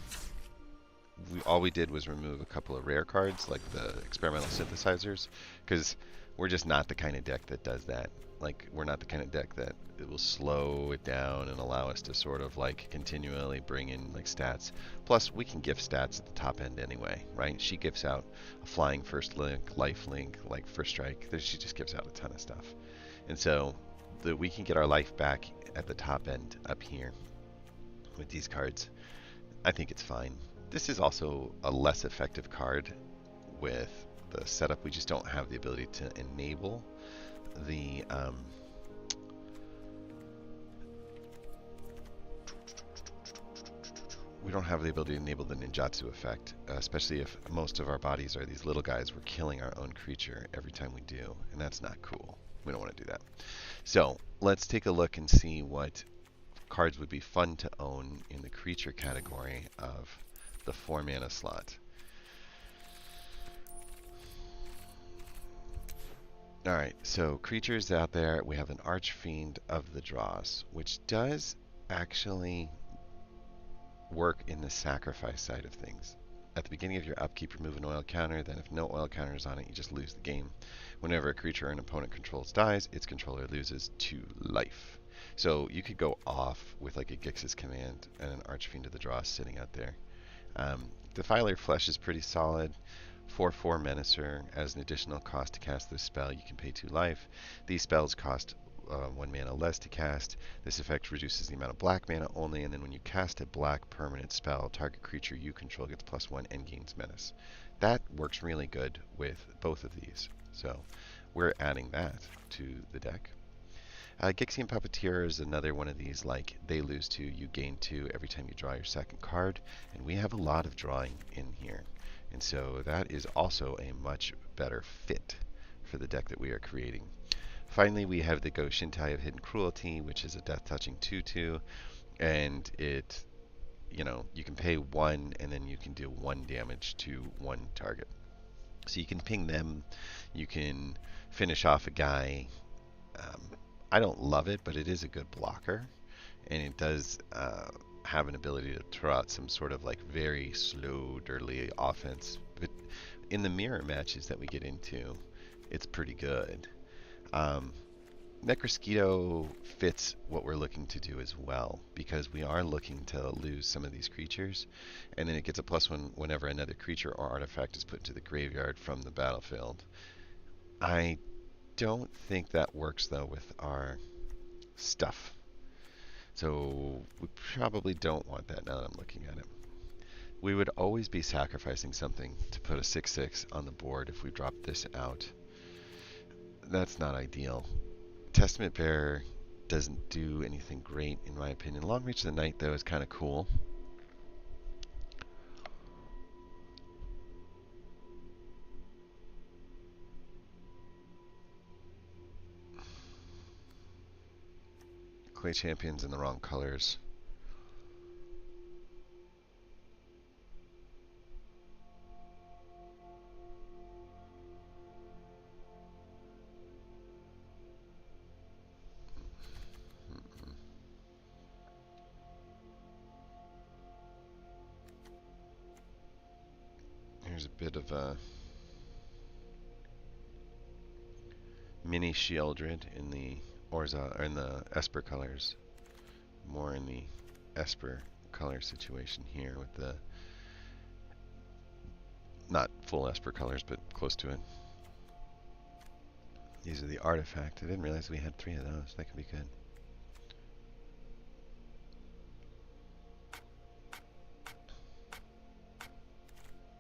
All we did was remove a couple of rare cards, like the experimental synthesizers, because we're just not the kind of deck that does that. Like, we're not the kind of deck that it will slow it down and allow us to sort of like continually bring in like stats. Plus, we can gift stats at the top end anyway, right? She gives out a flying first link, life link, like first strike. She just gives out a ton of stuff. And so we can get our life back at the top end up here with these cards. I think it's fine. This is also a less effective card with the setup. We just don't have the ability to enable the we don't have the ability to enable the ninjutsu effect, especially if most of our bodies are these little guys. We're killing our own creature every time we do, and that's not cool. We don't want to do that. So let's take a look and see what cards would be fun to own in the creature category of the 4-mana slot. Alright, so creatures out there, we have an Archfiend of the Dross, which does actually work in the sacrifice side of things. At the beginning of your upkeep, remove an oil counter, then if no oil counter is on it, you just lose the game. Whenever a creature an opponent controls dies, its controller loses 2 life. So you could go off with like a Gix's Command and an Archfiend of the Dross sitting out there. Defiler Flesh is pretty solid. 4/4 Menacer. As an additional cost to cast this spell, you can pay 2 life. These spells cost 1 mana less to cast. This effect reduces the amount of black mana only, and then when you cast a black permanent spell, target creature you control gets +1 and gains menace. That works really good with both of these. So we're adding that to the deck. Gixian Puppeteer is another one of these, like, they lose 2, you gain 2 every time you draw your second card, and we have a lot of drawing in here. And so that is also a much better fit for the deck that we are creating. Finally, we have the Go Shintai of Hidden Cruelty, which is a death-touching 2/2, and it, you know, you can pay 1, and then you can do 1 damage to 1 target. So you can ping them, you can finish off a guy. I don't love it, but it is a good blocker, and it does have an ability to throw out some sort of like very slow, dirty offense. But in the mirror matches that we get into, it's pretty good. Necrosquito fits what we're looking to do as well, because we are looking to lose some of these creatures, and then it gets a +1 whenever another creature or artifact is put into the graveyard from the battlefield. I don't think that works though with our stuff. So we probably don't want that now that I'm looking at it. We would always be sacrificing something to put a 6/6 on the board if we drop this out. That's not ideal. Testament Bearer doesn't do anything great, in my opinion. Long Reach of the Night, though, is kind of cool. Clay Champion's in the wrong colors. Here's a bit of a mini Shieldred in the Orza, or in the Esper colors. More in the Esper color situation here with the not full Esper colors, but close to it. These are the artifact. I didn't realize we had 3 of those. That could be good.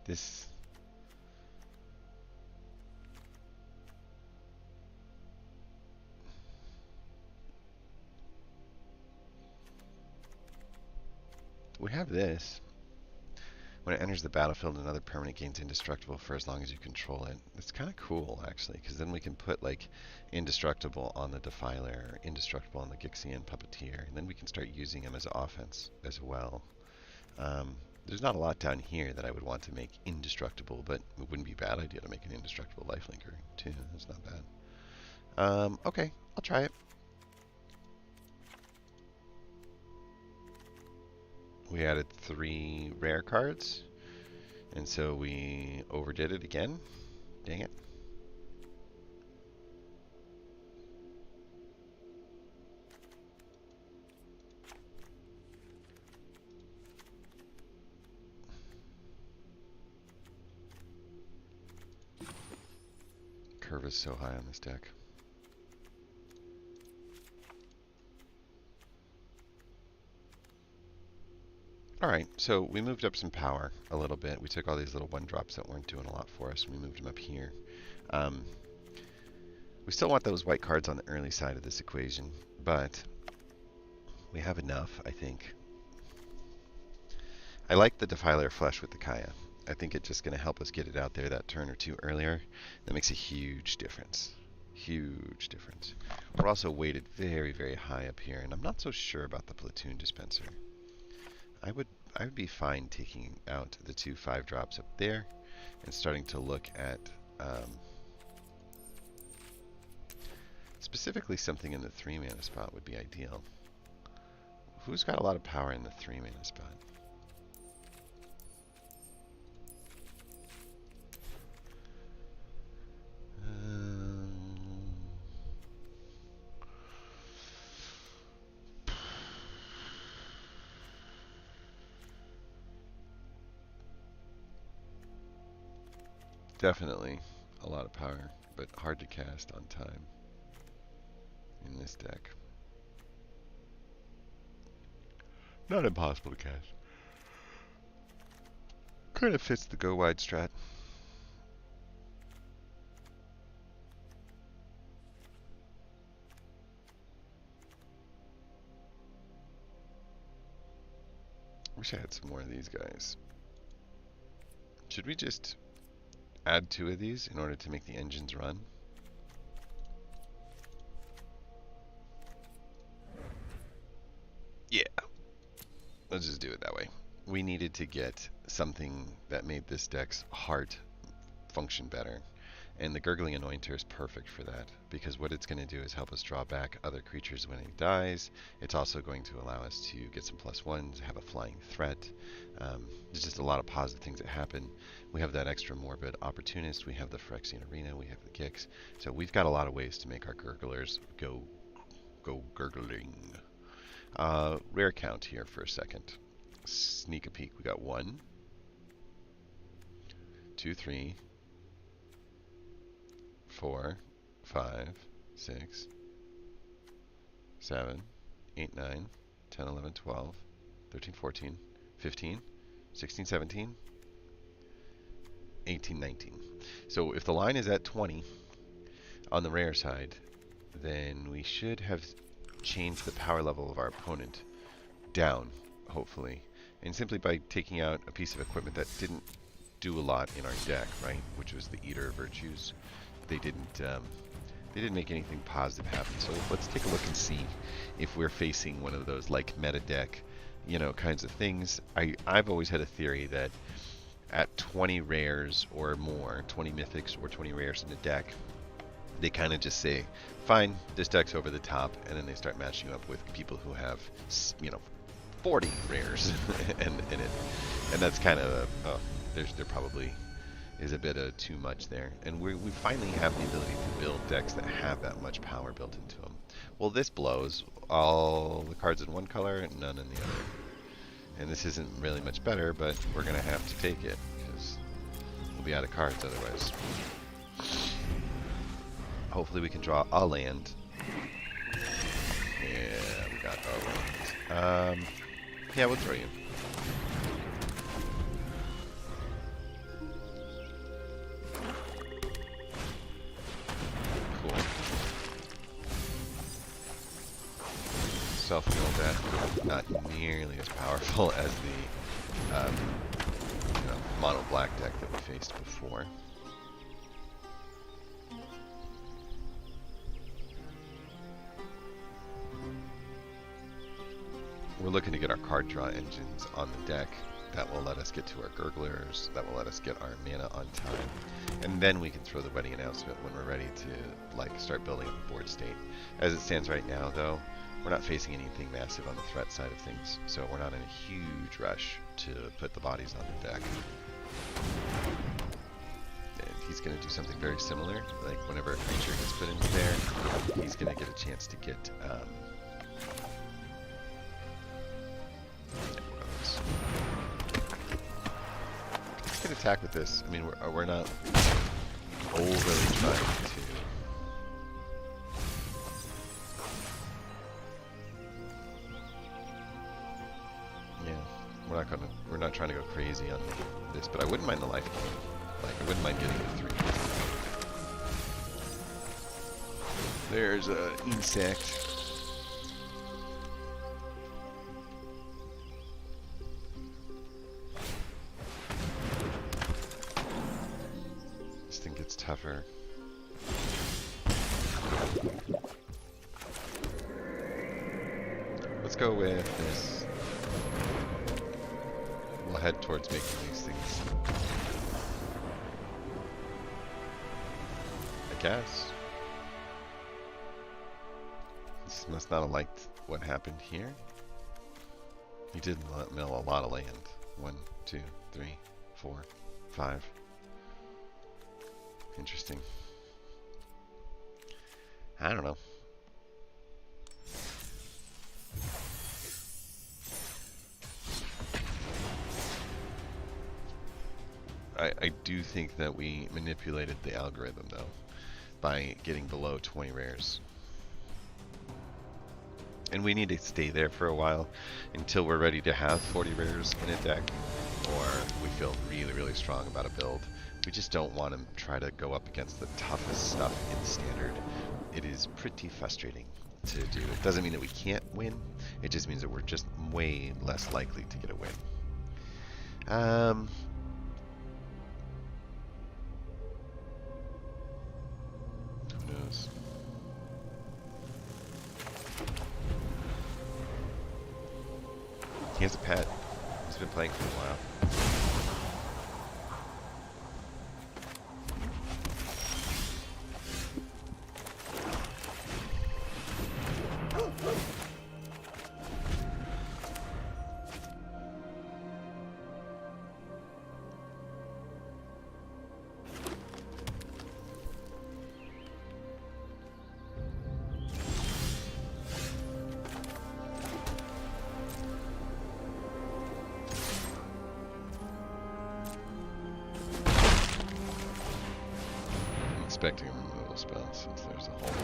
This we have this. When it enters the battlefield, another permanent gains indestructible for as long as you control it. It's kind of cool, actually, because then we can put like indestructible on the Defiler, or indestructible on the Gixian Puppeteer, and then we can start using them as offense as well. There's not a lot down here that I would want to make indestructible, but it wouldn't be a bad idea to make an indestructible lifelinker too. That's not bad. Okay, I'll try it. We added 3 rare cards, and so we overdid it again. Dang it. Curve is so high on this deck. Alright, so we moved up some power a little bit. We took all these little 1-drops that weren't doing a lot for us, and we moved them up here. We still want those white cards on the early side of this equation, but we have enough, I think. I like the Defiler Flesh with the Kaya. I think it's just going to help us get it out there that turn or 2 earlier. That makes a huge difference. Huge difference. We're also weighted very, very high up here, and I'm not so sure about the Platoon Dispenser. I would be fine taking out the 2 5-drops up there and starting to look at specifically something in the 3-mana spot would be ideal. Who's got a lot of power in the 3-mana spot? Definitely a lot of power, but hard to cast on time in this deck. Not impossible to cast. Kind of fits the go wide strat. Wish I had some more of these guys. Should we just add 2 of these in order to make the engines run? Yeah. Let's just do it that way. We needed to get something that made this deck's heart function better. And the Gurgling Anointer is perfect for that, because what it's going to do is help us draw back other creatures when it dies. It's also going to allow us to get some +1s, have a flying threat. There's just a lot of positive things that happen. We have that extra Morbid Opportunist, we have the Phyrexian Arena, we have the Gix. So we've got a lot of ways to make our Gurglers go gurgling. Rare count here for a second. Sneak a peek. We got 1, 2, 3, 4, 5, 6, 7, 8, 9, 10, 11, 12, 13, 14, 15, 16, 17, 18, 19. So if the line is at 20, on the rare side, then we should have changed the power level of our opponent down, hopefully. And simply by taking out a piece of equipment that didn't do a lot in our deck, right, which was the Eater of Virtues, they didn't make anything positive happen. So let's take a look and see if we're facing one of those like meta deck, you know, kinds of things. I've always had a theory that at 20 rares or more, 20 mythics or 20 rares in a deck, they kind of just say, fine, this deck's over the top, and then they start matching up with people who have, you know, 40 rares, and that's kind of there probably is a bit of too much there, and we finally have the ability to build decks that have that much power built into them. Well, this blows all the cards in one color and none in the other, and this isn't really much better, but we're gonna have to take it because we'll be out of cards otherwise. Hopefully we can draw a land. Yeah, we got a land. Yeah, we'll throw you. Cool. Self-mill deck, not nearly as powerful as the you know, mono black deck that we faced before. We're looking to get our card draw engines on the deck. That will let us get to our Gurglers. That will let us get our mana on time. And then we can throw the wedding announcement when we're ready to like start building up a board state. As it stands right now, though, we're not facing anything massive on the threat side of things, so we're not in a huge rush to put the bodies on the deck. And he's going to do something very similar. Like whenever a creature gets put into there, he's going to get a chance to get can attack with this. I mean, we're not overly trying to. Yeah, we're not trying to go crazy on this, but I wouldn't mind the life gain. Like, I wouldn't mind getting the 3. There's an insect. Tougher. Let's go with this. We'll head towards making these things. I guess. This must not have liked what happened here. He did mill a lot of land. 1, 2, 3, 4, 5. Interesting. I don't know. I do think that we manipulated the algorithm, though, by getting below 20 rares. And we need to stay there for a while until we're ready to have 40 rares in a deck, or we feel really, really strong about a build. We just don't want to try to go up against the toughest stuff in Standard. It is pretty frustrating to do. It doesn't mean that we can't win. It just means that we're just way less likely to get a win. Who knows? He has a pet. He's been playing for a while. Expecting a removal spell since there's a hold.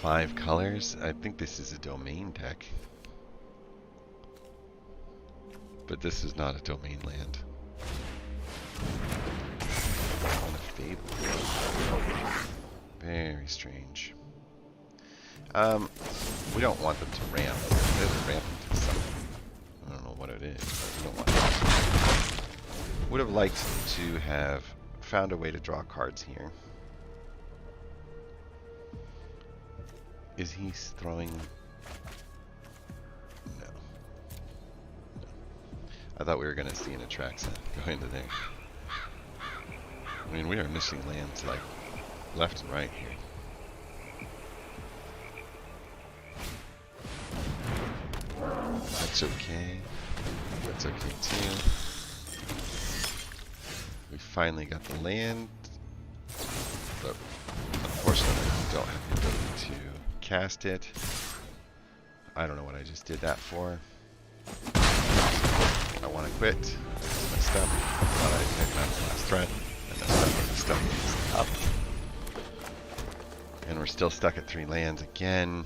5 colors. I think this is a domain deck. But this is not a domain land. On a Fable. Very strange. We don't want them to ramp. They're ramping to something. I don't know what it is, but we don't want them to. Would have liked to have found a way to draw cards here. Is he throwing? No. I thought we were going to see an Atraxa go into there. I mean, we are missing lands like left and right here. That's okay. That's okay too. We finally got the land, but unfortunately we don't have the ability to cast it. I don't know what I just did that for. I want to quit. I just messed up. I thought I'd taken out the last threat. I messed up when the stuff is up. And we're still stuck at 3 lands again.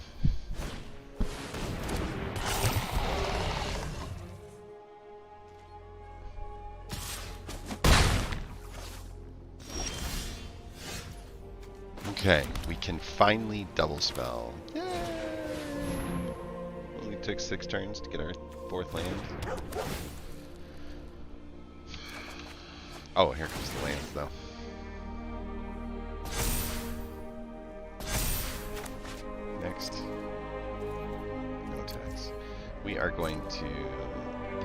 Okay, we can finally double spell. Yay! Only took 6 turns to get our 4th land. Oh, here comes the lands, though. Next. No attacks. We are going to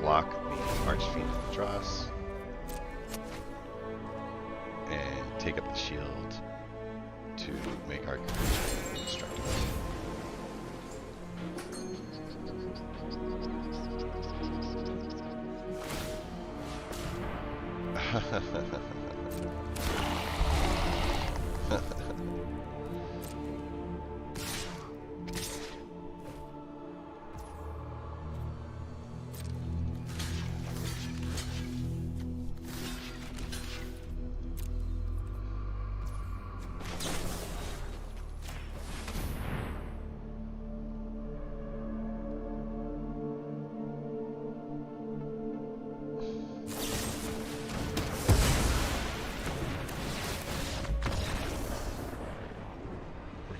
block the Archfiend of the Dross. And take up the shield to make our creature indestructible.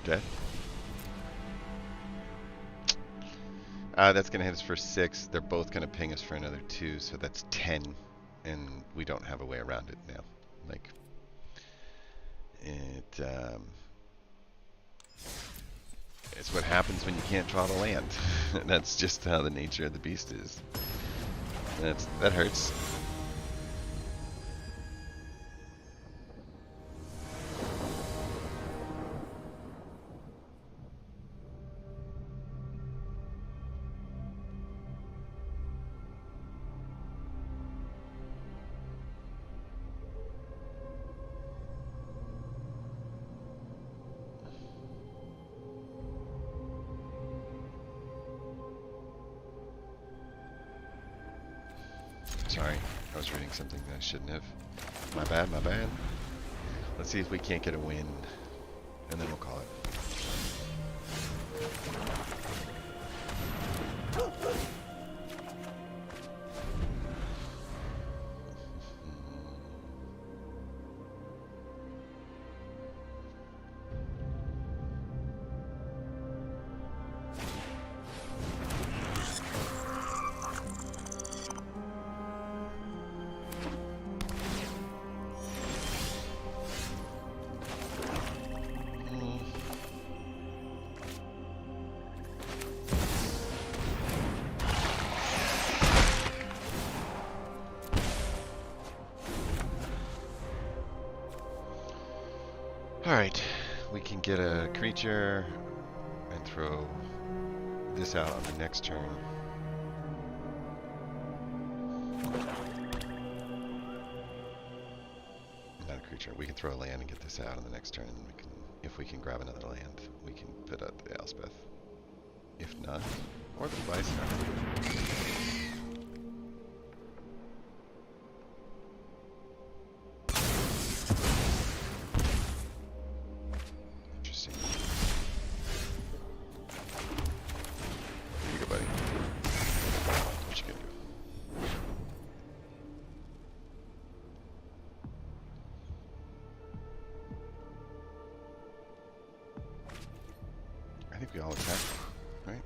Dead. That's going to hit us for 6. They're both going to ping us for another 2, so that's 10. And we don't have a way around it now. Like, it's what happens when you can't draw the land. That's just how the nature of the beast is. That hurts. Sorry, I was reading something that I shouldn't have. My bad, my bad. Let's see if we can't get a win, and then we'll call it. Alright, we can get a creature and throw this out on the next turn. Not a creature. We can throw a land and get this out on the next turn, and we can, if we can grab another land, we can put out the Elspeth. If not, or the Bison. I'll attack, right?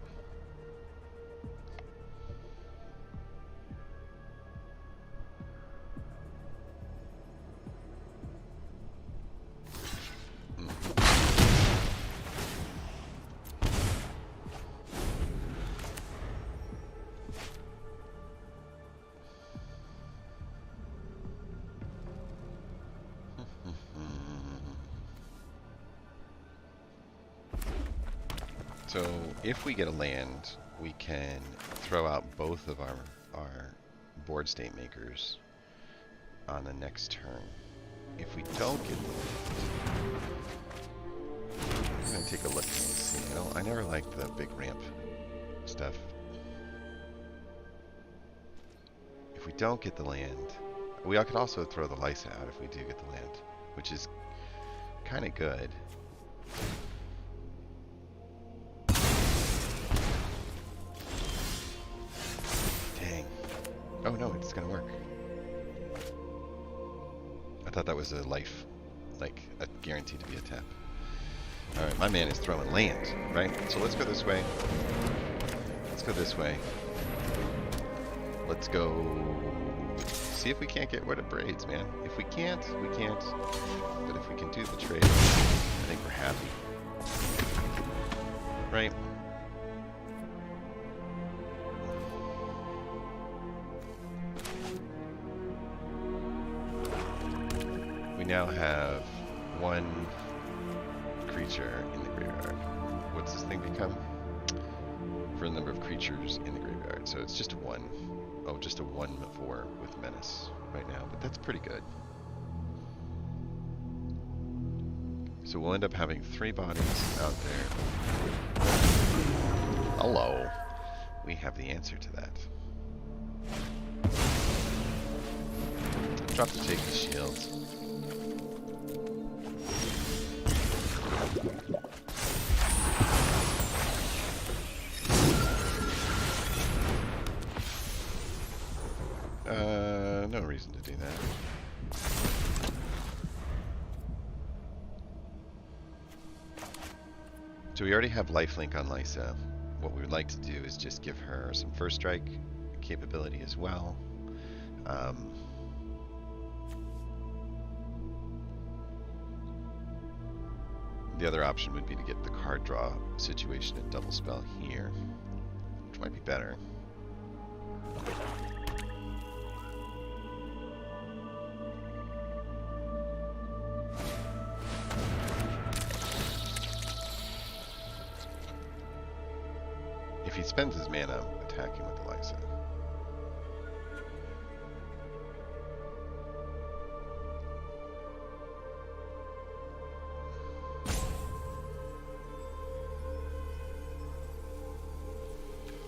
So if we get a land, we can throw out both of our board state makers on the next turn. If we don't get the land, I'm gonna take a look and see. I never liked the big ramp stuff. If we don't get the land, we could also throw the Lysa out if we do get the land, which is kind of good. Oh no, it's gonna work. I thought that was a life, like a guaranteed to be a tap. Alright, my man is throwing land, right? So let's go this way. Let's go this way. Let's go see if we can't get rid of braids, man. If we can't, we can't. But if we can do the trade, I think we're happy. Right? We now have one creature in the graveyard. What's this thing become? For the number of creatures in the graveyard. So it's just one. Oh, just a 1/4 with menace right now, but that's pretty good. So we'll end up having 3 bodies out there. Hello. We have the answer to that. Drop to take the shields. No reason to do that. So we already have lifelink on Lysa. What we would like to do is just give her some first strike capability as well. The other option would be to get the card draw situation at double spell here, which might be better. If he spends his mana attacking with the Lysa.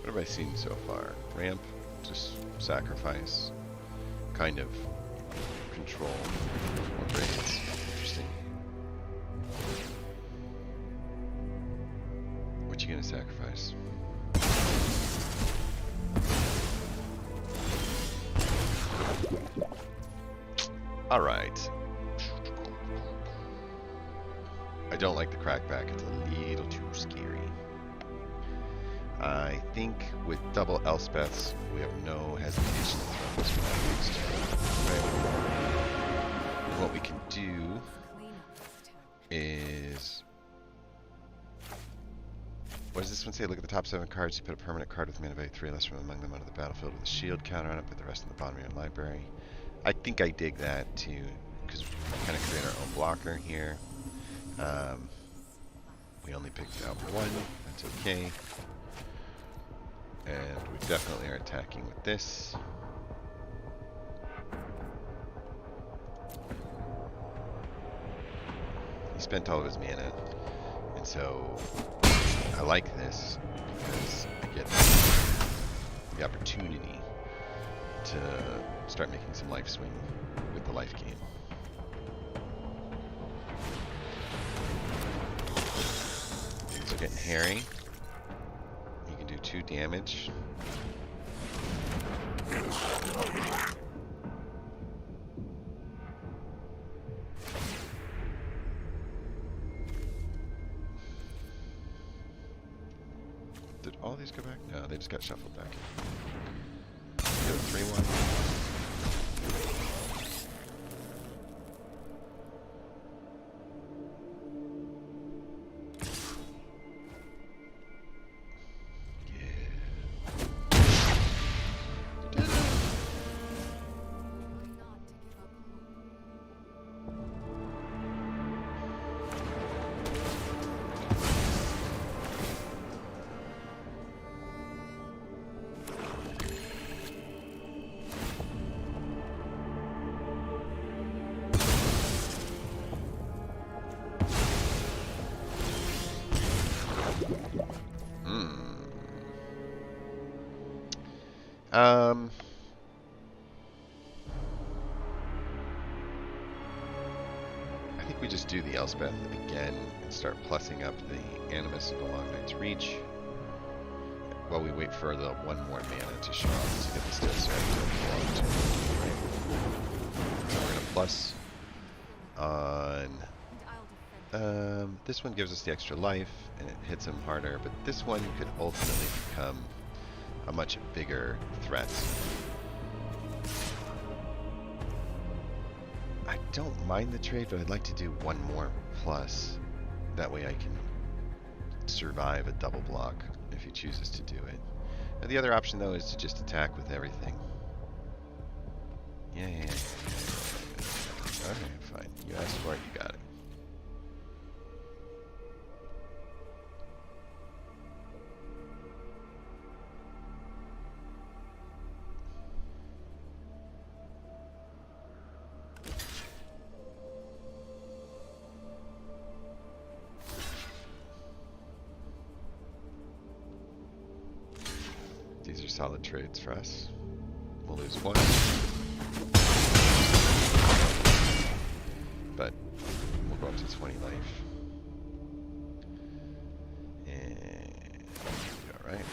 What have I seen so far? Ramp, just sacrifice, kind of control, more braids. Interesting. What you gonna sacrifice? Alright. I don't like the crackback, it's a little too scary. I think with double Elspeths, we have no hesitation to throw this one next turn. Right? And what we can do is... What does this one say? Look at the top 7 cards. You put a permanent card with mana value 3 less from among them onto the battlefield with a shield counter on it. Put the rest in the bottom of your library. I think I dig that too, because we kind of create our own blocker here. We only picked out 1. That's okay. And we definitely are attacking with this. He spent all of his mana, and so I like this because I get the opportunity to start making some life swing with the life gain. Things are getting hairy. You can do 2 damage. Did all these go back? No, they just got shuffled back. Go 3-1. I think we just do the Elspeth again and start plussing up the Animus of the Long Night's Reach while we wait for the one more mana to show up to get the Still Set. So we're going to plus on... this one gives us the extra life and it hits him harder, but this one could ultimately become a much bigger threat. I don't mind the trade, but I'd like to do one more plus. That way I can survive a double block if he chooses to do it. Now the other option though is to just attack with everything. Yeah. Okay, fine. You asked for it, you got it. These are solid trades for us. We'll lose one. But we'll go up to 20 life. And alright.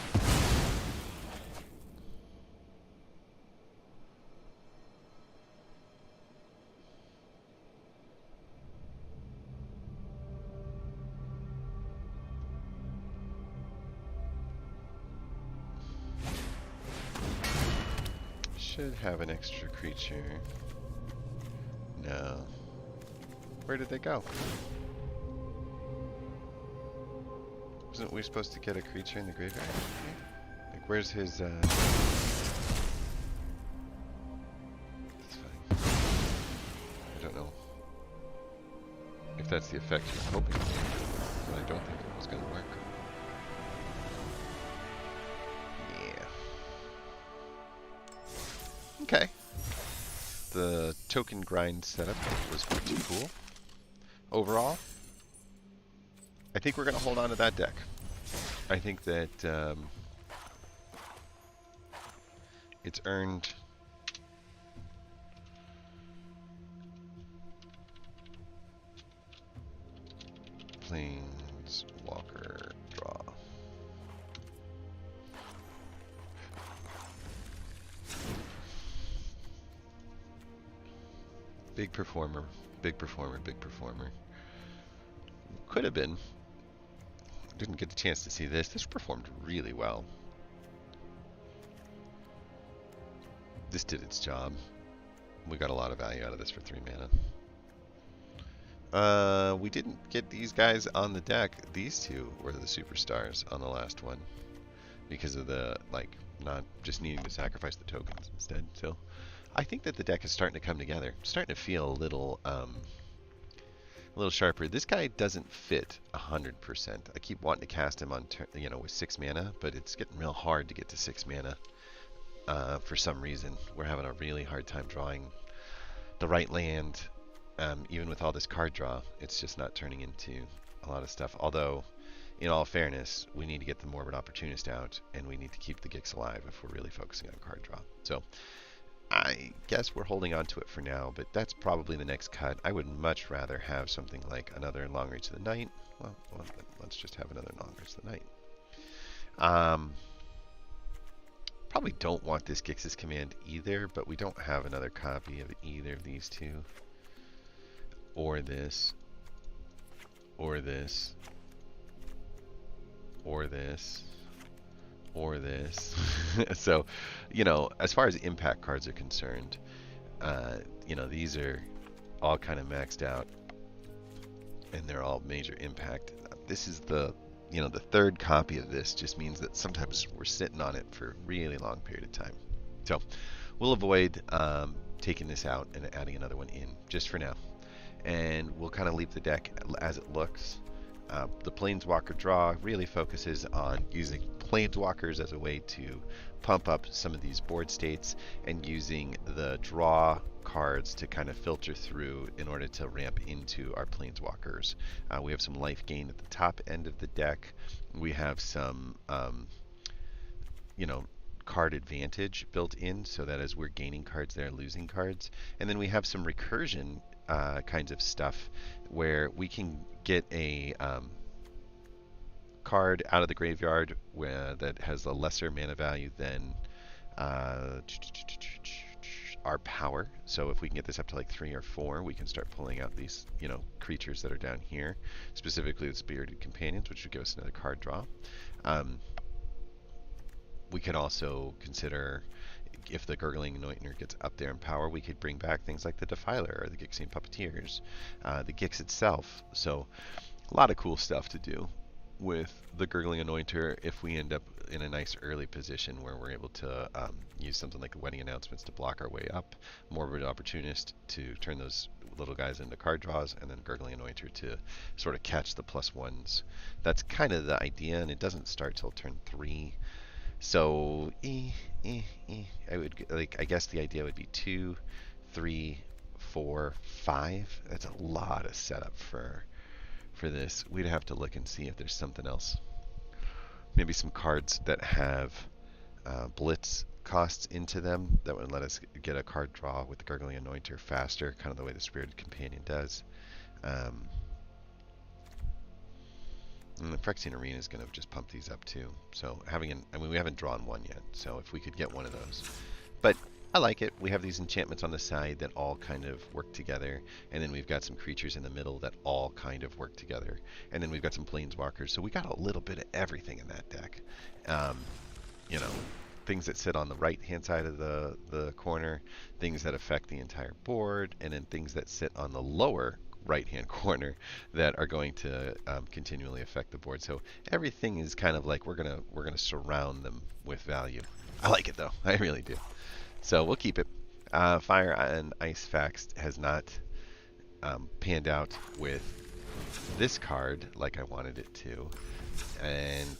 Should have an extra creature. No. Where did they go? Wasn't we supposed to get a creature in the graveyard? Like, where's his, That's fine. I don't know if that's the effect he was hoping for, but I don't think it was going to work. Okay. The token grind setup was pretty cool. Overall, I think we're going to hold on to that deck. I think that it's earned Planeswalker draw. Big performer, big performer, big performer. Could have been. Didn't get the chance to see this. This performed really well. This did its job. We got a lot of value out of this for 3 mana. We didn't get these guys on the deck. These two were the superstars on the last one because of the, like, not just needing to sacrifice the tokens instead. So I think that the deck is starting to come together. It's starting to feel a little sharper. This guy doesn't fit 100%. I keep wanting to cast him on, with 6 mana, but it's getting real hard to get to 6 mana. For some reason, we're having a really hard time drawing the right land. Even with all this card draw, it's just not turning into a lot of stuff. Although, in all fairness, we need to get the Morbid Opportunist out, and we need to keep the Gix alive if we're really focusing on card draw. So I guess we're holding on to it for now, but that's probably the next cut. I would much rather have something like another Long Reach of the Night. Well, let's just have another Long Reach of the Night. Probably don't want this Gix's Command either, but we don't have another copy of either of these two. Or this. Or this. Or this. or this. So, as far as impact cards are concerned, these are all kind of maxed out, and they're all major impact. This is the third copy of this. Just means that sometimes we're sitting on it for a really long period of time. So we'll avoid taking this out and adding another one in just for now. And we'll kind of leave the deck as it looks. The Planeswalker draw really focuses on using Planeswalkers as a way to pump up some of these board states, and using the draw cards to kind of filter through in order to ramp into our Planeswalkers. We have some life gain at the top end of the deck. We have some, card advantage built in, so that as we're gaining cards, they're losing cards. And then we have some recursion kinds of stuff where we can get a card out of the graveyard that has a lesser mana value than our power. So if we can get this up to like 3 or 4, we can start pulling out these, creatures that are down here, specifically the Spirited Companions, which would give us another card draw. We could also consider, if the Gurgling Anointer gets up there in power, we could bring back things like the Defiler or the Gixian Puppeteers, the Gix itself. So a lot of cool stuff to do with the Gurgling Anointer if we end up in a nice early position where we're able to use something like the Wedding Announcements to block our way up, more of an opportunist to turn those little guys into card draws, and then Gurgling Anointer to sort of catch the +1s. That's kind of the idea, and it doesn't start till turn 3. So, I guess the idea would be 2, 3, 4, 5. That's a lot of setup for this. We'd have to look and see if there's something else. Maybe some cards that have blitz costs into them that would let us get a card draw with the Gurgling Anointer faster, kind of the way the Spirited Companion does. And the Phyrexian Arena is going to just pump these up too. So we haven't drawn one yet, so if we could get one of those. But I like it. We have these enchantments on the side that all kind of work together, and then we've got some creatures in the middle that all kind of work together, and then we've got some Planeswalkers. So we got a little bit of everything in that deck. Things that sit on the right-hand side of the corner, things that affect the entire board, and then things that sit on the lower right-hand corner that are going to continually affect the board. So everything is kind of like we're gonna surround them with value. I like it though. I really do. So we'll keep it. Fire and Ice Fax has not panned out with this card like I wanted it to, and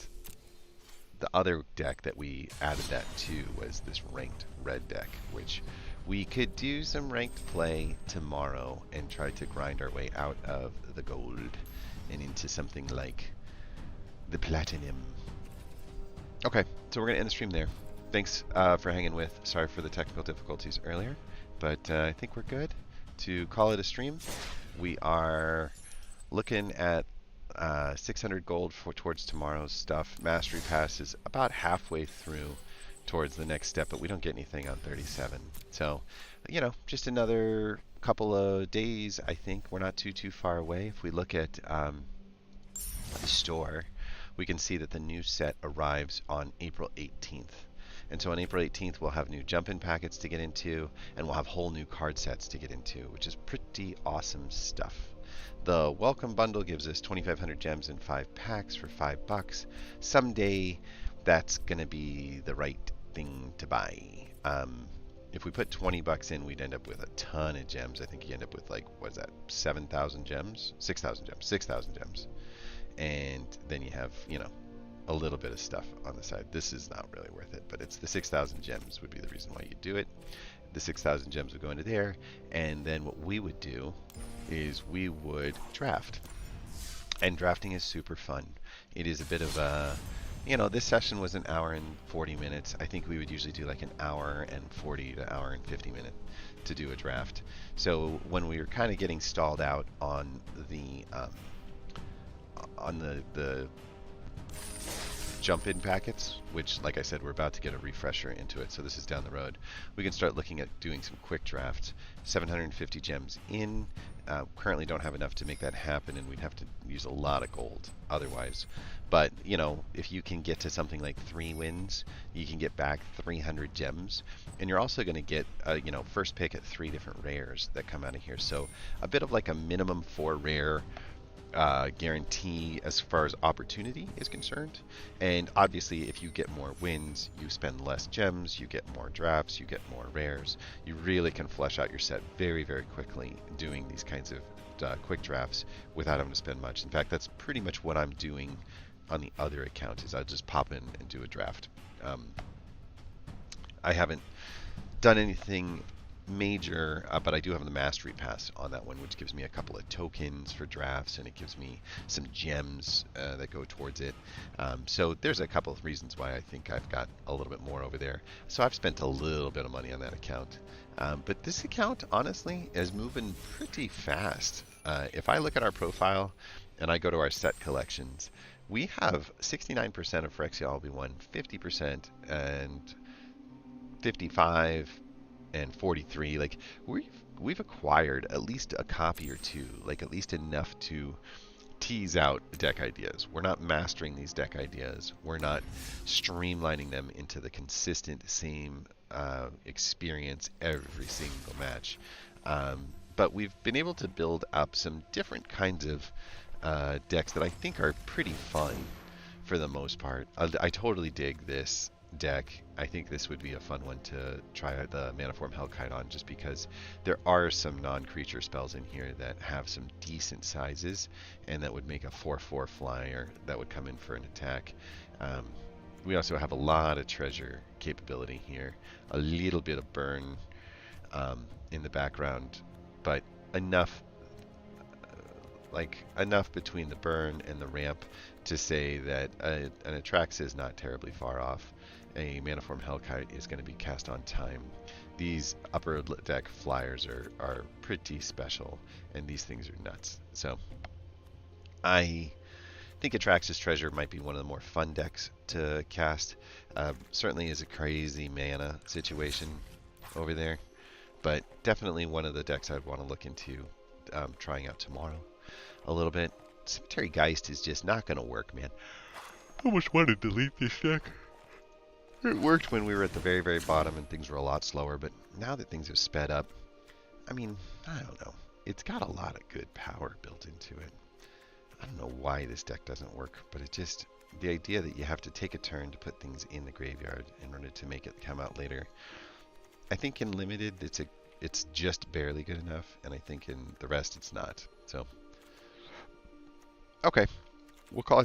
the other deck that we added that to was this ranked red deck, which we could do some ranked play tomorrow and try to grind our way out of the gold and into something like the platinum. Okay, so we're going to end the stream there. Thanks for hanging with. Sorry for the technical difficulties earlier, but I think we're good to call it a stream. We are looking at 600 gold towards tomorrow's stuff. Mastery Pass is about halfway through towards the next step, but we don't get anything on 37. So, just another couple of days, I think. We're not too far away. If we look at the store, we can see that the new set arrives on April 18th. And so on April 18th, we'll have new jump-in packets to get into, and we'll have whole new card sets to get into, which is pretty awesome stuff. The welcome bundle gives us 2,500 gems in 5 packs for $5. Someday, that's going to be the right thing to buy. If we put $20 in, we'd end up with a ton of gems. I think you end up with 7,000 gems? 6,000 gems. 6,000 gems. And then you have, a little bit of stuff on the side. This is not really worth it, but it's the 6,000 gems would be the reason why you do it. The 6,000 gems would go into there, and then what we would do is we would draft. And drafting is super fun. It is a bit of a, this session was an hour and 40 minutes. I think we would usually do like an hour and 40 to hour and 50 minutes to do a draft. So when we were kind of getting stalled out on the jump-in packets, which, like I said, we're about to get a refresher into it, so this is down the road. We can start looking at doing some quick drafts. 750 gems in. Currently don't have enough to make that happen, and we'd have to use a lot of gold otherwise. But, you know, if you can get to something like 3 wins, you can get back 300 gems. And you're also going to get, you know, first pick at 3 different rares that come out of here. So a bit of like a minimum 4 rare guarantee as far as opportunity is concerned. And obviously, if you get more wins, you spend less gems, you get more drafts, you get more rares. You really can flesh out your set very, very quickly doing these kinds of quick drafts without having to spend much. In fact, that's pretty much what I'm doing on the other account. Is I just pop in and do a draft. I haven't done anything major, but I do have the mastery pass on that one, which gives me a couple of tokens for drafts, and it gives me some gems that go towards it. So there's a couple of reasons why I think I've got a little bit more over there. So I've spent a little bit of money on that account. But this account, honestly, is moving pretty fast. If I look at our profile and I go to our set collections, we have 69% of Phyrexian LB1, 50%, and 55 and 43. Like we've acquired at least a copy or two, like at least enough to tease out deck ideas. We're not mastering these deck ideas. We're not streamlining them into the consistent same experience every single match. But we've been able to build up some different kinds of decks that I think are pretty fun for the most part. I totally dig this deck. I think this would be a fun one to try the Manaform Hellkite on, just because there are some non-creature spells in here that have some decent sizes, and that would make a 4/4 flyer that would come in for an attack. We also have a lot of treasure capability here, a little bit of burn in the background, but enough enough between the burn and the ramp to say that an Atraxa is not terribly far off. A Manaform Hellkite is going to be cast on time. These upper deck flyers are pretty special, and these things are nuts. So I think Atraxa's Treasure might be one of the more fun decks to cast. Certainly is a crazy mana situation over there, but definitely one of the decks I'd want to look into trying out tomorrow a little bit. Cemetery Geist is just not going to work, man. I almost want to delete this deck. It worked when we were at the very, very bottom and things were a lot slower, but now that things have sped up, I mean, I don't know. It's got a lot of good power built into it. I don't know why this deck doesn't work, but it just, the idea that you have to take a turn to put things in the graveyard in order to make it come out later. I think in Limited, it's just barely good enough, and I think in the rest it's not. So, okay, we'll call it